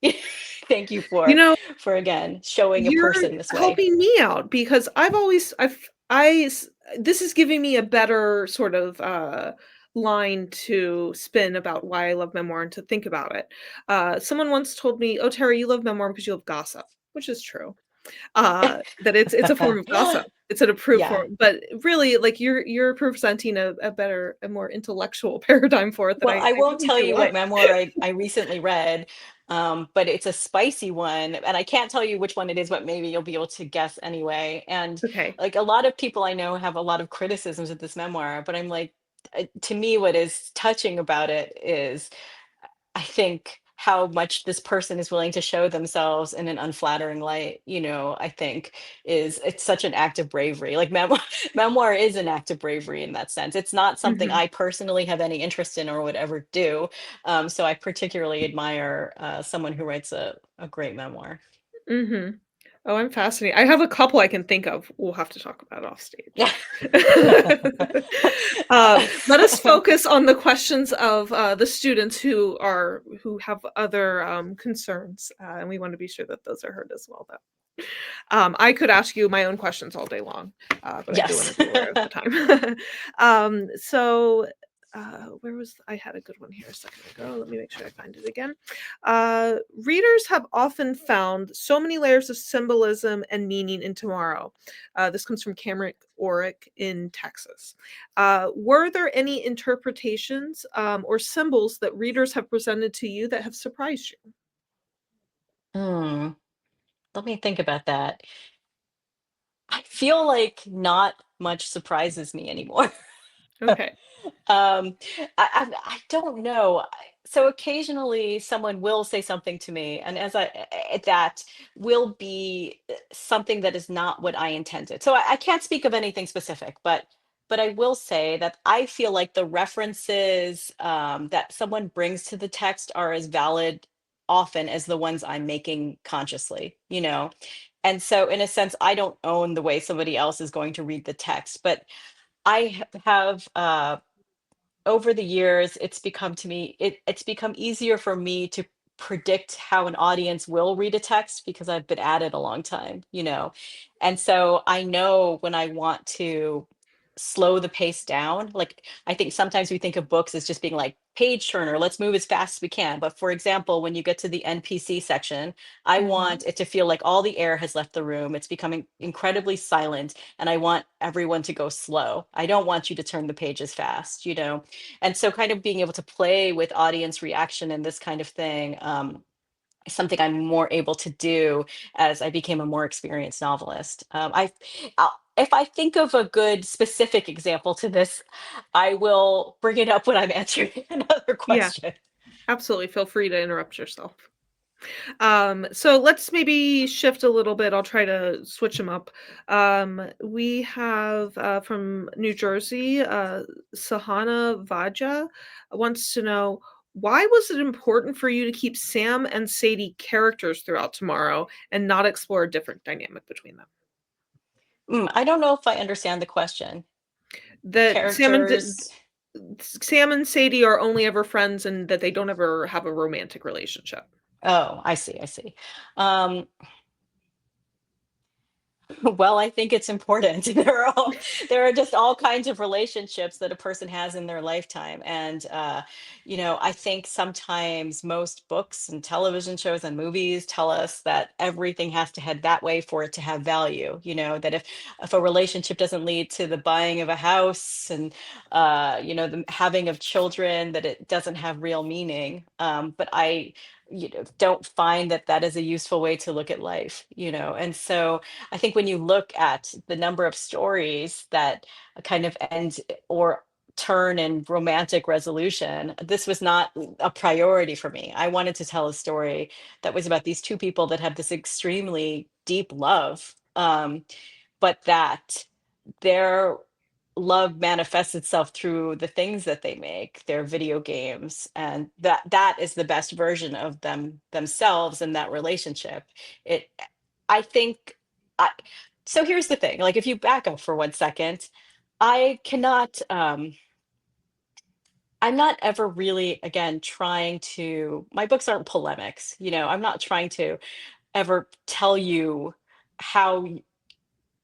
Thank you You know, for again showing a you're person this way. helping me out because I've always this is giving me a better sort of line to spin about why I love memoir and to think about it. Someone once told me, "Oh, Terry, you love memoir because you love gossip," which is true. That it's a form of gossip. It's an approved Yeah. form, but really, like you're presenting a better, a more intellectual paradigm for it that Well, I I won't really tell do you what like. memoir I recently read, but it's a spicy one, and I can't tell you which one it is, but maybe you'll be able to guess anyway. And Okay. like a lot of people I know have a lot of criticisms of this memoir, but I'm like, to me, what is touching about it is, I think, how much this person is willing to show themselves in an unflattering light, I think it's such an act of bravery. Like memoir is an act of bravery in that sense. It's not something Mhm. I personally have any interest in or would ever do. So I particularly admire someone who writes a great memoir. Mhm. Oh, I'm fascinated. I have a couple I can think of. We'll have to talk about off stage. Yeah. Let us focus on the questions of the students who have other concerns, and we want to be sure that those are heard as well. Though I could ask you my own questions all day long, but I do want to Yes. be aware of the time. So where was I had a good one here a second ago. Let me make sure I find it again. Readers have often found so many layers of symbolism and meaning in Tomorrow. This comes from Cameron Orick in Texas. Were there any interpretations or symbols that readers have presented to you that have surprised you? Hmm. Let me think about that. I feel like not much surprises me anymore. Okay. I don't know. So occasionally someone will say something to me, and that will be something that is not what I intended. So I can't speak of anything specific, but I will say that I feel like the references that someone brings to the text are as valid often as the ones I'm making consciously, And so in a sense, I don't own the way somebody else is going to read the text, but have over the years, it's become easier for me to predict how an audience will read a text because I've been at it a long time, And so I know when I want to slow the pace down. Like I think sometimes we think of books as just being like page turner, let's move as fast as we can. But for example, when you get to the NPC section, I Mhm. want it to feel like all the air has left the room. It's becoming incredibly silent, and I want everyone to go slow. I don't want you to turn the pages fast, And so kind of being able to play with audience reaction and this kind of thing, is something I'm more able to do as I became a more experienced novelist. If I think of a good specific example to this, I will bring it up when I'm answering another Yeah, question. absolutely. Feel free to interrupt yourself. So let's maybe shift a little bit. I'll try to switch them up. We have from New Jersey, Sahana Vaja wants to know, why was it important for you to keep Sam and Sadie characters throughout Tomorrow and not explore a different dynamic between them? I don't know if I understand the question. That Characters. Sam and Sadie are only ever friends and that they don't ever have a romantic relationship. Oh, I see. I see. Um, Well, I think it's important. There are just all kinds of relationships that a person has in their lifetime. And I think sometimes most books and television shows and movies tell us that everything has to head that way for it to have value. That if a relationship doesn't lead to the buying of a house and the having of children, that it doesn't have real meaning. But I don't find that that is a useful way to look at life, and so I think when you look at the number of stories that kind of end or turn in romantic resolution, this was not a priority for me. I wanted to tell a story that was about these two people that have this extremely deep love, but that their love manifests itself through the things that they make, their video games, and that is the best version of themselves in that relationship. It I think I so here's the thing, like if you back up for 1 second, I cannot I'm not ever really again trying to my books aren't polemics, I'm not trying to ever tell you how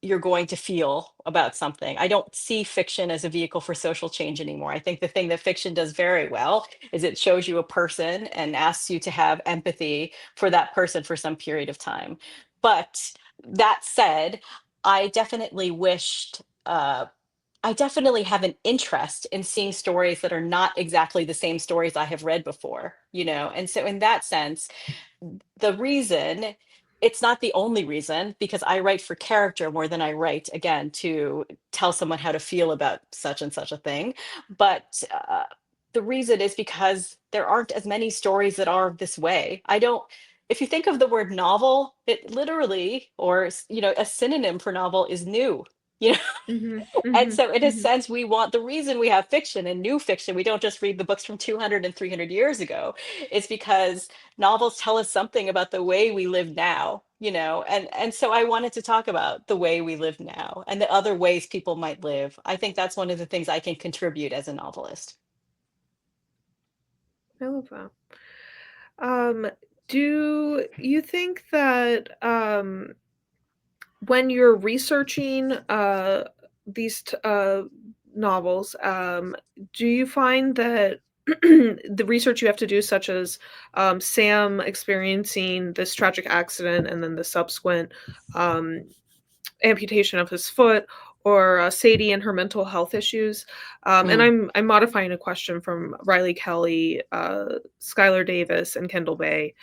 you're going to feel about something. I don't see fiction as a vehicle for social change anymore. I think the thing that fiction does very well is it shows you a person and asks you to have empathy for that person for some period of time. But that said, I definitely wished I definitely have an interest in seeing stories that are not exactly the same stories I have read before, And so in that sense, the reason it's not the only reason because I write for character more than I write again to tell someone how to feel about such and such a thing, but the reason is because there aren't as many stories that are this way. I don't, if you think of the word novel, it literally, or, a synonym for novel is new. You know, Mhm, and mhm, so, in a mhm. sense, we want the reason we have fiction and new fiction, we don't just read the books from 200 and 300 years ago, is because novels tell us something about the way we live now, and so I wanted to talk about the way we live now and the other ways people might live. I think that's one of the things I can contribute as a novelist. I love that. Um, do you think that, when you're researching, these novels, do you find that the research you have to do, such as, Sam experiencing this tragic accident and then the subsequent, um, amputation of his foot, or Sadie and her mental health issues. And Mm. I'm modifying a question from Riley Kelly, Skylar Davis, and Kendall Bay.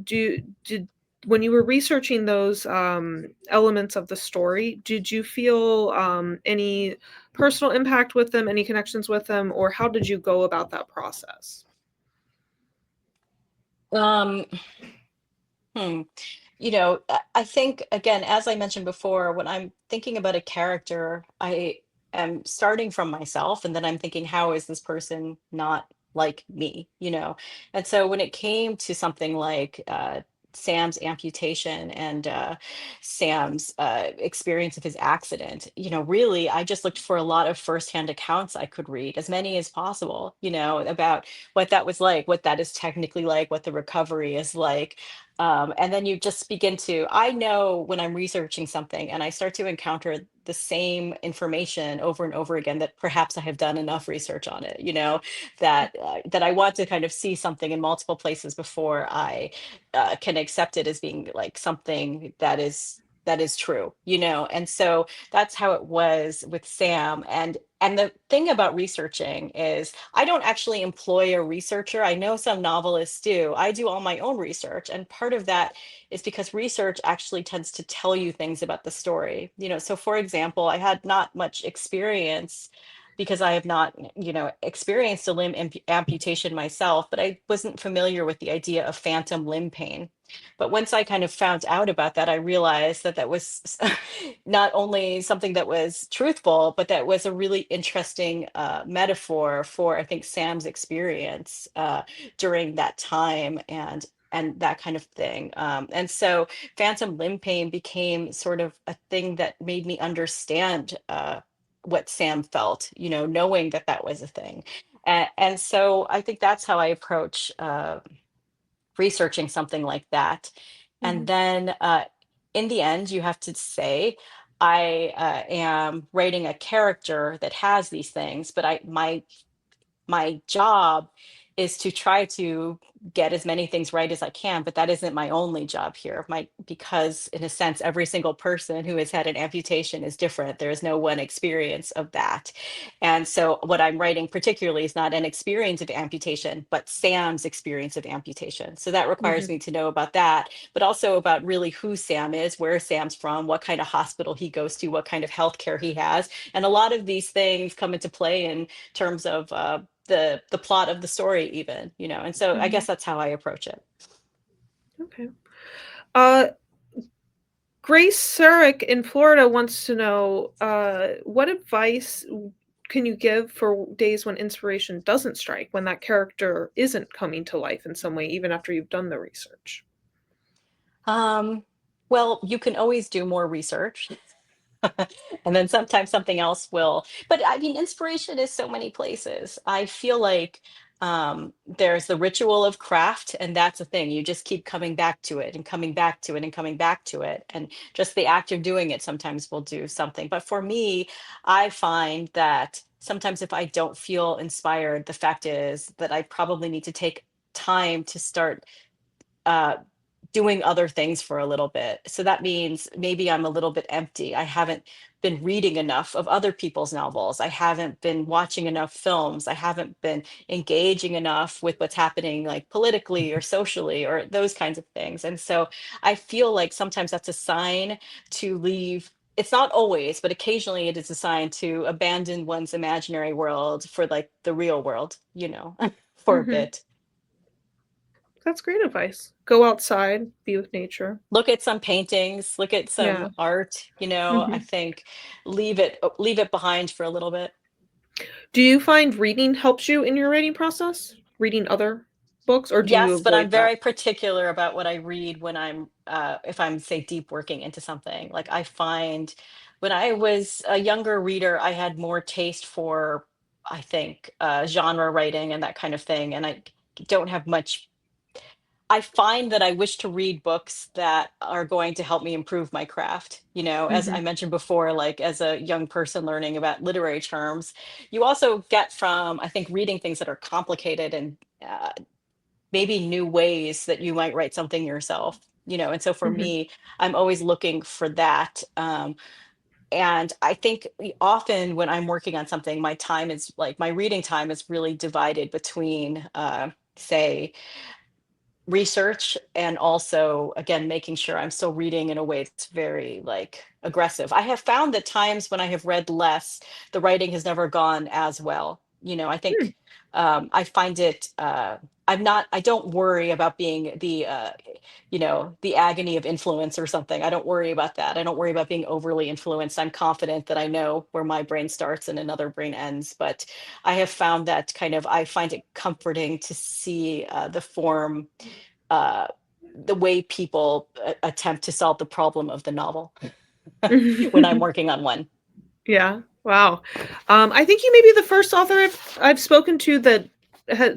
Did When you were researching those, elements of the story, did you feel, any personal impact with them, any connections with them, or how did you go about that process? Um, hmm. I think, again, as I mentioned before, when I'm thinking about a character, I am starting from myself, and then I'm thinking, how is this person not like me? And so when it came to something like Sam's amputation and Sam's experience of his accident, really, I just looked for a lot of firsthand accounts I could read, as many as possible, about what that was like, what that is technically like, what the recovery is like. And then you just begin to, I know when I'm researching something and I start to encounter the same information over and over again, that perhaps I have done enough research on it, that I want to kind of see something in multiple places before I can accept it as being like something that is true, and so that's how it was with Sam. And the thing about researching is I don't actually employ a researcher. I know some novelists do. I do all my own research. And part of that is because research actually tends to tell you things about the story. So for example, I had not much experience because I have not, experienced a limb amputation myself, but I wasn't familiar with the idea of phantom limb pain. But once I kind of found out about that, I realized that that was not only something that was truthful, but that was a really interesting metaphor for, I think, Sam's experience during that time and that kind of thing. And so phantom limb pain became sort of a thing that made me understand what Sam felt, knowing that that was a thing. And so I think that's how I approach researching something like that. And Mhm, then in the end, you have to say, I am writing a character that has these things, but my job is to try to get as many things right as I can, but that isn't my only job here. Because in a sense, every single person who has had an amputation is different. There is no one experience of that. And so what I'm writing particularly is not an experience of amputation, but Sam's experience of amputation. So that requires mhm. me to know about that, but also about really who Sam is, where Sam's from, what kind of hospital he goes to, what kind of health care he has. And a lot of these things come into play in terms of the plot of the story even, and so I guess Mhm. that's how I approach it. Okay. Uh, Grace Sarek in Florida wants to know, what advice can you give for days when inspiration doesn't strike, when that character isn't coming to life in some way, even after you've done the research? um well, you can always do more research. And then sometimes something else will, but I mean, inspiration is so many places. I feel like there's the ritual of craft, and that's a thing. You just keep coming back to it and coming back to it and coming back to it. And just the act of doing it sometimes will do something. But for me, I find that sometimes if I don't feel inspired, the fact is that I probably need to take time to start uh, doing other things for a little bit. So that means maybe I'm a little bit empty. I haven't been reading enough of other people's novels. I haven't been watching enough films. I haven't been engaging enough with what's happening, like politically or socially or those kinds of things. And so I feel like sometimes that's a sign to leave it's not always, but occasionally it is assigned to abandon one's imaginary world for like the real world, for a Mhm. bit. That's great advice. Go outside, be with nature. Look at some paintings, look at Yeah. some art, I Mhm. think leave it behind for a little bit. Do you find reading helps you in your writing process? Reading other books, or do you Yes, but avoid I'm that? very particular about what I read when if I'm, say, deep working into something. Like I find when I was a younger reader, I had more taste for, I think, genre writing and that kind of thing. And I don't have much. I find that I wish to read books that are going to help me improve my craft. As I Mhm. mentioned before, like as a young person learning about literary terms, you also get from, I think, reading things that are complicated and maybe new ways that you might write something yourself. And so for Mhm. me, I'm always looking for that. And I think often when I'm working on something, my time is like my reading time is really divided between, say, research and also again making sure I'm still reading in a way that's very like aggressive. I have found that times when I have read less, the writing has never gone as well. I Hmm. think I find it I don't worry about being the agony of influence or something. I don't worry about that. I don't worry about being overly influenced. I'm confident that I know where my brain starts and another brain ends. But I have found that I find it comforting to see the form, uh, the way people attempt to solve the problem of the novel when I'm working on one. Yeah. Wow. I think you may be the first author I've spoken to that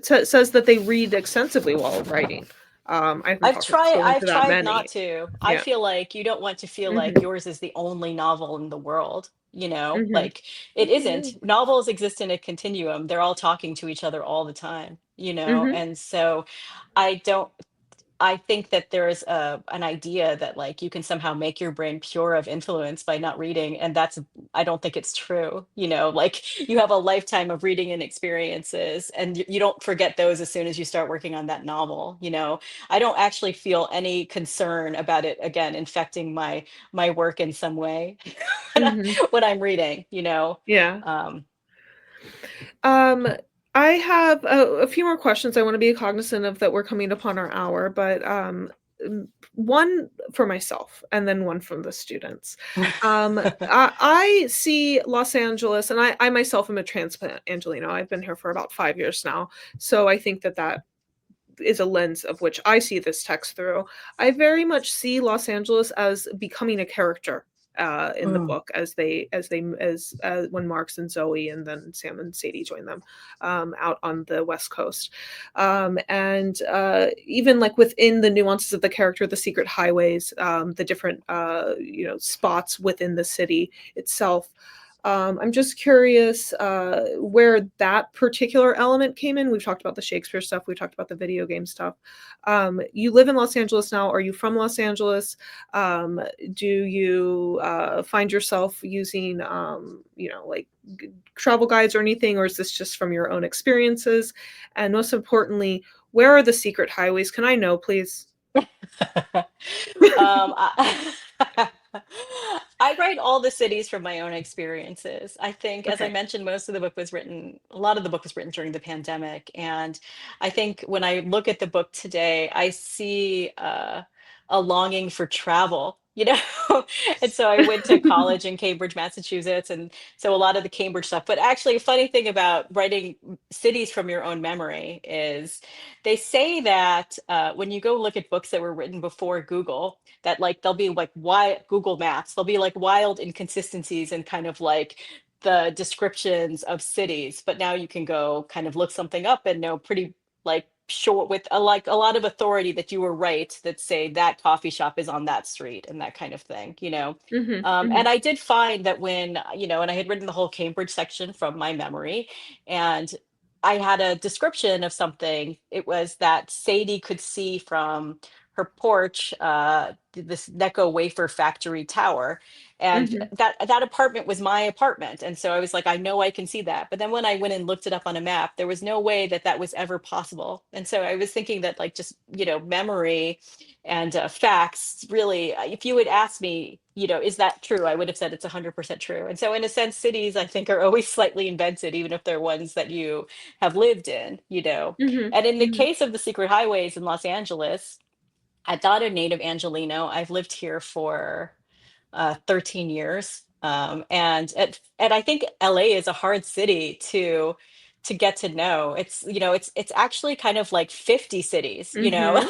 says that they read extensively while writing. I haven't spoken I've to that tried not many. to. I Yeah. feel like you don't want to feel like Mhm. yours is the only novel in the world, Mhm. like it isn't. Novels exist in a continuum. They're all talking to each other all the time, Mhm. and so I don't I think that there's an idea that like you can somehow make your brain pure of influence by not reading, and I don't think it's true. Like you have a lifetime of reading and experiences, and you don't forget those as soon as you start working on that novel. I don't actually feel any concern about it again infecting my work in some way Mhm. when I'm reading. Yeah. Um, Um, I have a few more questions I want to be cognizant of that we're coming upon our hour, but one for myself and then one from the students. I see Los Angeles, and I myself am a transplant Angelino. I've been here for about 5 years now, so I think that is a lens of which I see this text through. I very much see Los Angeles as becoming a character in the mm. book as when Marks and Zoe and then Sam and Sadie join them out on the West Coast, and even like within the nuances of the character, the secret highways, the different spots within the city itself. I'm just curious where that particular element came in. We've talked about the Shakespeare stuff. We talked about the video game stuff. You live in Los Angeles now. Are you from Los Angeles? Do you find yourself using, like travel guides or anything, or is this just from your own experiences? And most importantly, where are the secret highways? Can I know, please? I, I write all the cities from my own experiences. I think, as I Okay. mentioned, a lot of the book was written during the pandemic. And I think when I look at the book today, I see a longing for travel. And so I went to college in Cambridge, Massachusetts, and so a lot of the Cambridge stuff. But actually, a funny thing about writing cities from your own memory is they say that when you go look at books that were written before Google, that like they'll be like why Google Maps, there'll be like wild inconsistencies and kind of like the descriptions of cities. But now you can go kind of look something up and know pretty like sure with like a lot of authority that you were right that say that coffee shop is on that street and that kind of thing. Hmm. And Hmm. I did find that when, and I had written the whole Cambridge section from my memory, and I had a description of something. It was that Sadie could see from her porch this Necco wafer factory tower, and Mhm. that apartment was my apartment. And so I was like, I know I can see that. But then when I went and looked it up on a map, there was no way that that was ever possible. And so I was thinking that, like, just, memory and facts, really, if you had asked me, is that true, I would have said it's 100% true. And so in a sense, cities, I think, are always slightly invented, even if they're ones that you have lived in. Mhm. And in the Mhm. case of the secret highways in Los Angeles, I'm not a native Angelino. I've lived here for 13 years. And I think LA is a hard city to get to know. It's actually kind of like 50 cities. Mhm.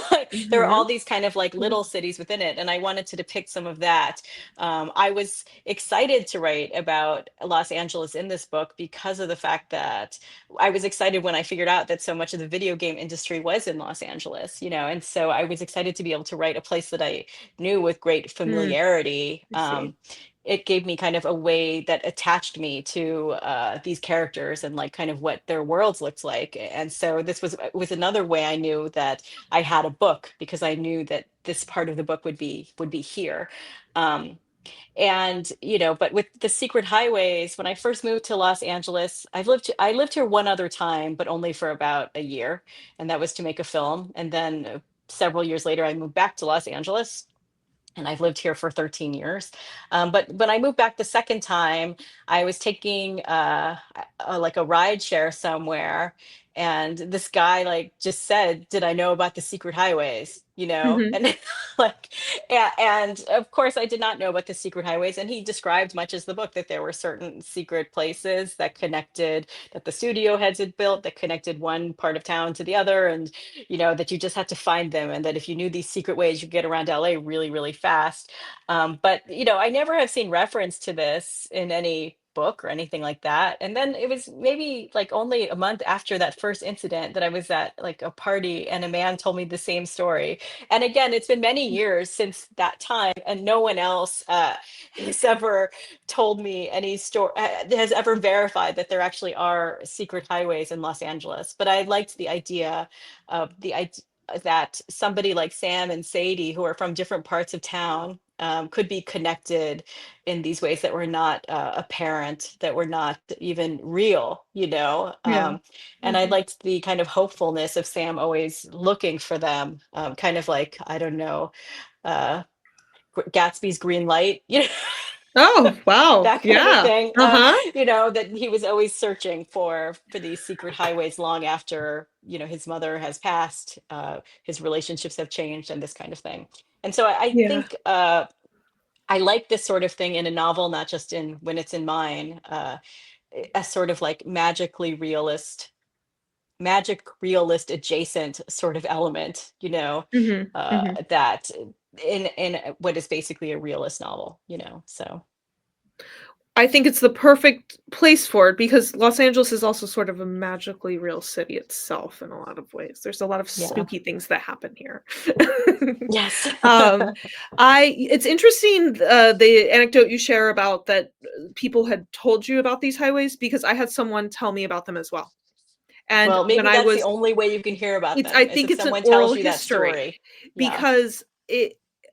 There are all Mhm. these kind of like little cities within it, and I wanted to depict some of that. I was excited to write about Los Angeles in this book because of the fact that I was excited when I figured out that so much of the video game industry was in Los Angeles. And so I was excited to be able to write a place that I knew with great Mm, familiarity. I see. It gave me kind of a way that attached me to these characters and like kind of what their worlds looked like. And so this was another way I knew that I had a book, because I knew that this part of the book would be here. Um, but with the secret highways, when I first moved to Los Angeles, I lived here one other time, but only for about a year, and that was to make a film. And then several years later, I moved back to Los Angeles, and I've lived here for 13 years. But when I moved back the second time, I was taking like a ride share somewhere, and this guy like just said, "Did I know about the secret highways?" Mhm. And like, and of course, I did not know about the secret highways. And he described, much as the book, that there were certain secret places that the studio heads had built, that connected one part of town to the other, and that you just had to find them, and that if you knew these secret ways, you get around LA really, really fast. But I never have seen reference to this in any book or anything like that. And then it was maybe like only a month after that first incident that I was at like a party, and a man told me the same story. And again, it's been many years since that time, and no one else has ever told me any story, has ever verified that there actually are secret highways in Los Angeles. But I liked the idea of the idea that somebody like Sam and Sadie, who are from different parts of town, could be connected in these ways that were not apparent, that were not even real. Yeah. And I Mhm. liked the kind of hopefulness of Sam always looking for them, kind of like, I don't know, uh, Gatsby's green light, Oh, wow. that kind of Yeah. thing. Uh-huh. That he was always searching for these secret highways long after his mother has passed, his relationships have changed, and this kind of thing. And so I Yeah. think I like this sort of thing in a novel, not just in when it's in mine, a sort of like magic realist adjacent sort of element, Mhm. Mhm. that in what is basically a realist novel. So I think it's the perfect place for it because Los Angeles is also sort of a magically real city itself in a lot of ways. There's a lot of yeah. spooky things that happen here. Yes. Um, it's interesting, the anecdote you share about that people had told you about these highways because I had someone tell me about them as well. And Well, when maybe I that's the was only way you can hear about it's I them, is think if it's an someone oral tells you that history story. Yeah. because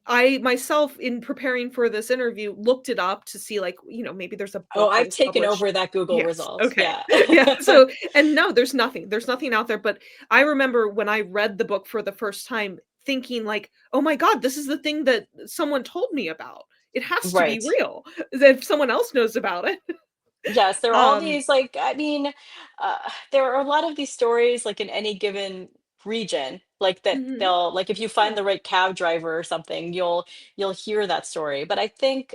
I myself, in preparing for this interview, looked it up to see, like, maybe there's a Oh, book that I've was taken published. over that Google Yes, results. okay. Yeah. Yeah, so and no, there's nothing out there, but I remember when I read the book for the first time thinking like, "Oh my god, this is the thing that someone told me about. It has to be Right. real, if someone else knows about it." Yes, there are all Um these, like, I mean, uh, there are a lot of these stories, like in any given region, like that Mhm, they'll like if you find yeah, the right cab driver or something, you'll hear that story. But I think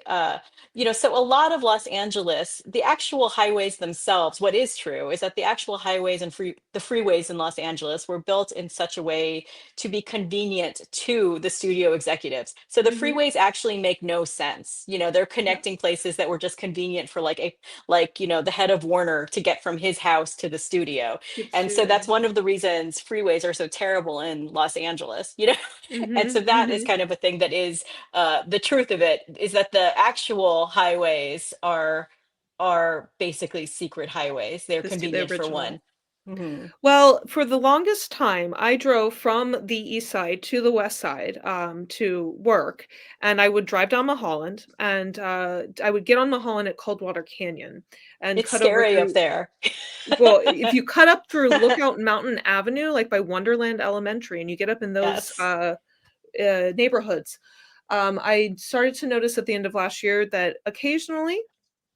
so a lot of Los Angeles, the actual highways themselves, what is true is that the actual highways and the freeways in Los Angeles were built in such a way to be convenient to the studio executives. So the mhm, freeways actually make no sense. They're yeah, connecting places that were just convenient for the head of Warner to get from his house to the studio. to the And so studio, that's yeah. one of the reasons freeways are so terrible in Los Angeles. And so Mhm, that is mhm. kind of a thing that is the truth of it, is that the actual highways are basically secret highways. They're The convenient for original. one. Mhm. Well, for the longest time, I drove from the east side to the west side, to work, and I would drive down Mulholland, and, I would get on Mulholland at Coldwater Canyon and It's cut over scary up through there. well, if you cut up through Lookout Mountain Avenue, like by Wonderland Elementary, and you get up in those, Yes. neighborhoods, I started to notice at the end of last year that occasionally,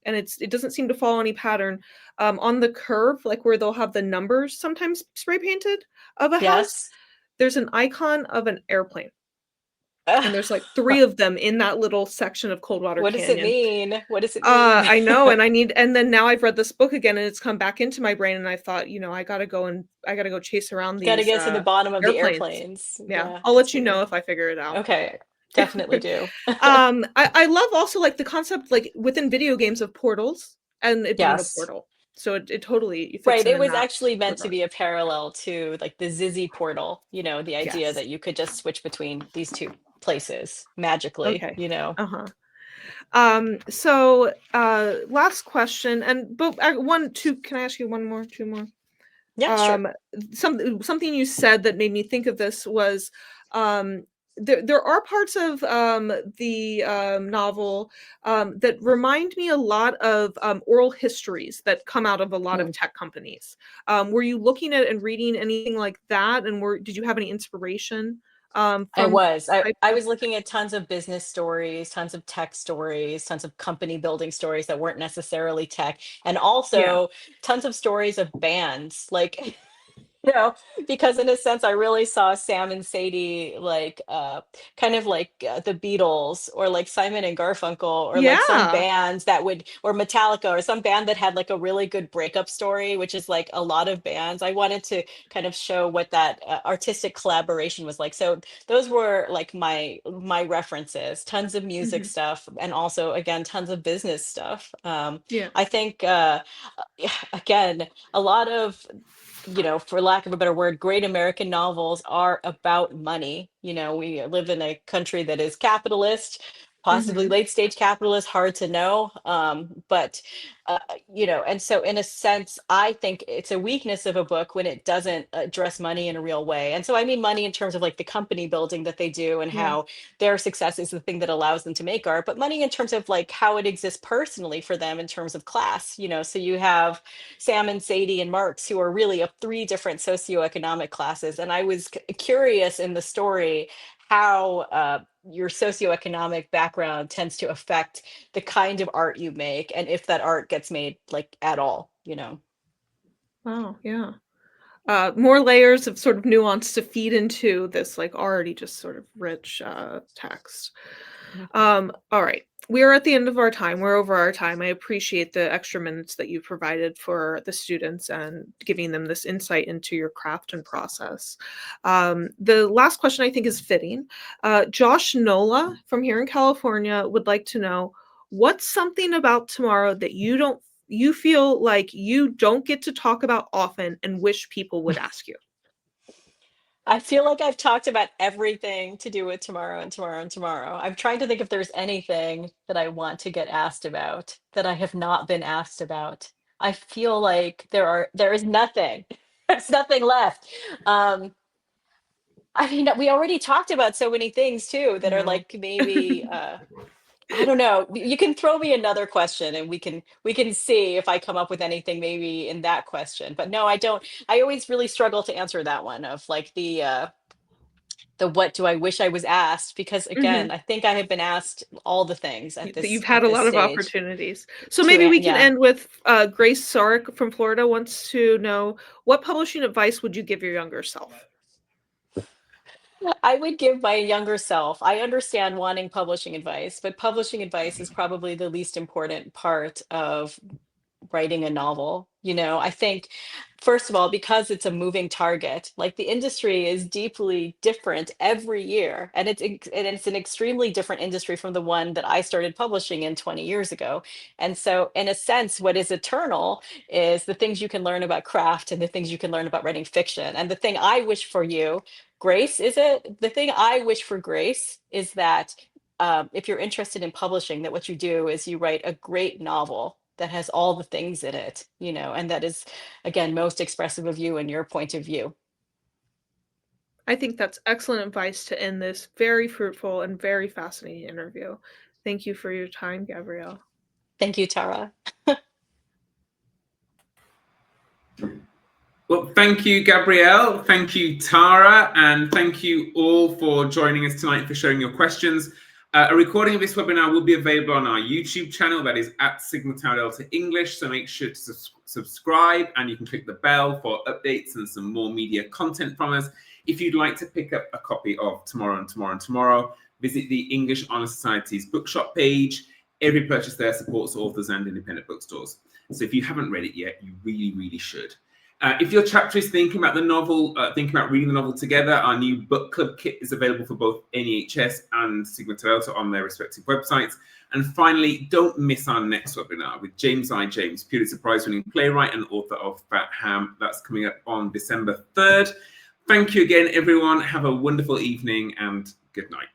and it doesn't seem to follow any pattern, on the curve, like where they'll have the numbers sometimes spray painted of a house, Yes. there's an icon of an airplane, and there's like Ugh. 3 of them in that little section of Coldwater What does it Canyon. mean? What does it mean? I know, and then now I've read this book again, and it's come back into my brain, and I thought, I gotta go chase around Gotta these, get to the bottom of the airplanes. airplanes. Yeah, Yeah, I'll that's let you know weird. if I figure it out. Okay, definitely do. I love also, like, the concept, like, within video games of portals and it being a Yes. portal. So it totally fits Right, it in was that actually meant to regard. be a parallel to, like, the Zizzy portal, the idea Yes. that you could just switch between these 2 places magically, Okay. you know? Uh-huh. Last question, and but, 1, 2 can I ask you 1 more, 2 more? Yeah, sure. Um, something you said that made me think of this was, there are parts of, the, novel, that remind me a lot of, oral histories that come out of a lot of Mm. tech companies. Were you looking at and reading anything like that, and did you have any inspiration, I from was. I types I of was looking at tons of business stories, tons of tech stories, tons of company building stories that weren't necessarily tech, and Yeah. also tons of stories of bands, like, you know, because in a sense, I really saw Sam and Sadie like, kind of like the Beatles or like Simon and Garfunkel or like some Yeah. bands that would, or Metallica or some band that had like a really good breakup story, which is like a lot of bands. I wanted to kind of show what that artistic collaboration was like. So those were like my references, tons of music Mhm. stuff, and also again tons of business stuff. Yeah. I think yeah, again, a lot of, for lack of a better word, great American novels are about money. We live in a country that is capitalist, possibly Mhm. late stage capitalist, hard to know. But, and so in a sense, I think it's a weakness of a book when it doesn't address money in a real way. And so I mean money in terms of like the company building that they do and Yeah. how their success is the thing that allows them to make art, but money in terms of like how it exists personally for them in terms of class. So you have Sam and Sadie and Marks, who are really of 3 different socioeconomic classes. And I was curious in the story how your socioeconomic background tends to affect the kind of art you make, and if that art gets made like at all. Wow, yeah. More layers of sort of nuance to feed into this, like, already just sort of rich, text. Mhm. All right. We are at the end of our time. We're over our time. I appreciate the extra minutes that you provided for the students and giving them this insight into your craft and process. The last question I think is fitting. Josh Nola from here in California would like to know, what's something about tomorrow that you feel like you don't get to talk about often and wish people would ask you? I feel like I've talked about everything to do with tomorrow and tomorrow and tomorrow. I'm trying to think if there's anything that I want to get asked about that I have not been asked about. I feel like there is nothing. There's nothing left. Um, I mean, we already talked about so many things too that are No. like maybe I don't know. You can throw me another question and we can see if I come up with anything maybe in that question. But no, I don't. I always really struggle to answer that one of like the what do I wish I was asked, because again, Mhm. I think I have been asked all the things at That this you've had at a this lot of stage opportunities. So maybe we can yeah. end with, Grace Sarek from Florida wants to know, what publishing advice would you give your younger self? I would give my younger self, I understand wanting publishing advice, but publishing advice is probably the least important part of writing a novel. I think, first of all, because it's a moving target, like the industry is deeply different every year. And it's an extremely different industry from the one that I started publishing in 20 years ago. And so, in a sense, what is eternal is the things you can learn about craft and the things you can learn about writing fiction. And the thing I wish for you, Grace, is it? The thing I wish for Grace is that if you're interested in publishing, that what you do is you write a great novel that has all the things in it, and that is, again, most expressive of you and your point of view. I think that's excellent advice to end this very fruitful and very fascinating interview. Thank you for your time, Gabrielle. Thank you, Tara. Well, thank you, Gabrielle. Thank you, Tara. And thank you all for joining us tonight, for sharing your questions. A recording of this webinar will be available on our YouTube channel, that is at Sigma Tau Delta English. So make sure to subscribe, and you can click the bell for updates and some more media content from us. If you'd like to pick up a copy of Tomorrow and Tomorrow and Tomorrow, visit the English Honor Society's bookshop page. Every purchase there supports authors and independent bookstores. So if you haven't read it yet, you really, really should. If your chapter is thinking about the novel, thinking about reading the novel together, our new book club kit is available for both NEHS and Sigma Tau Delta on their respective websites. And finally, don't miss our next webinar with James I. James, Pulitzer Prize-winning playwright and author of Fat Ham. That's coming up on December 3rd. Thank you again, everyone. Have a wonderful evening and good night.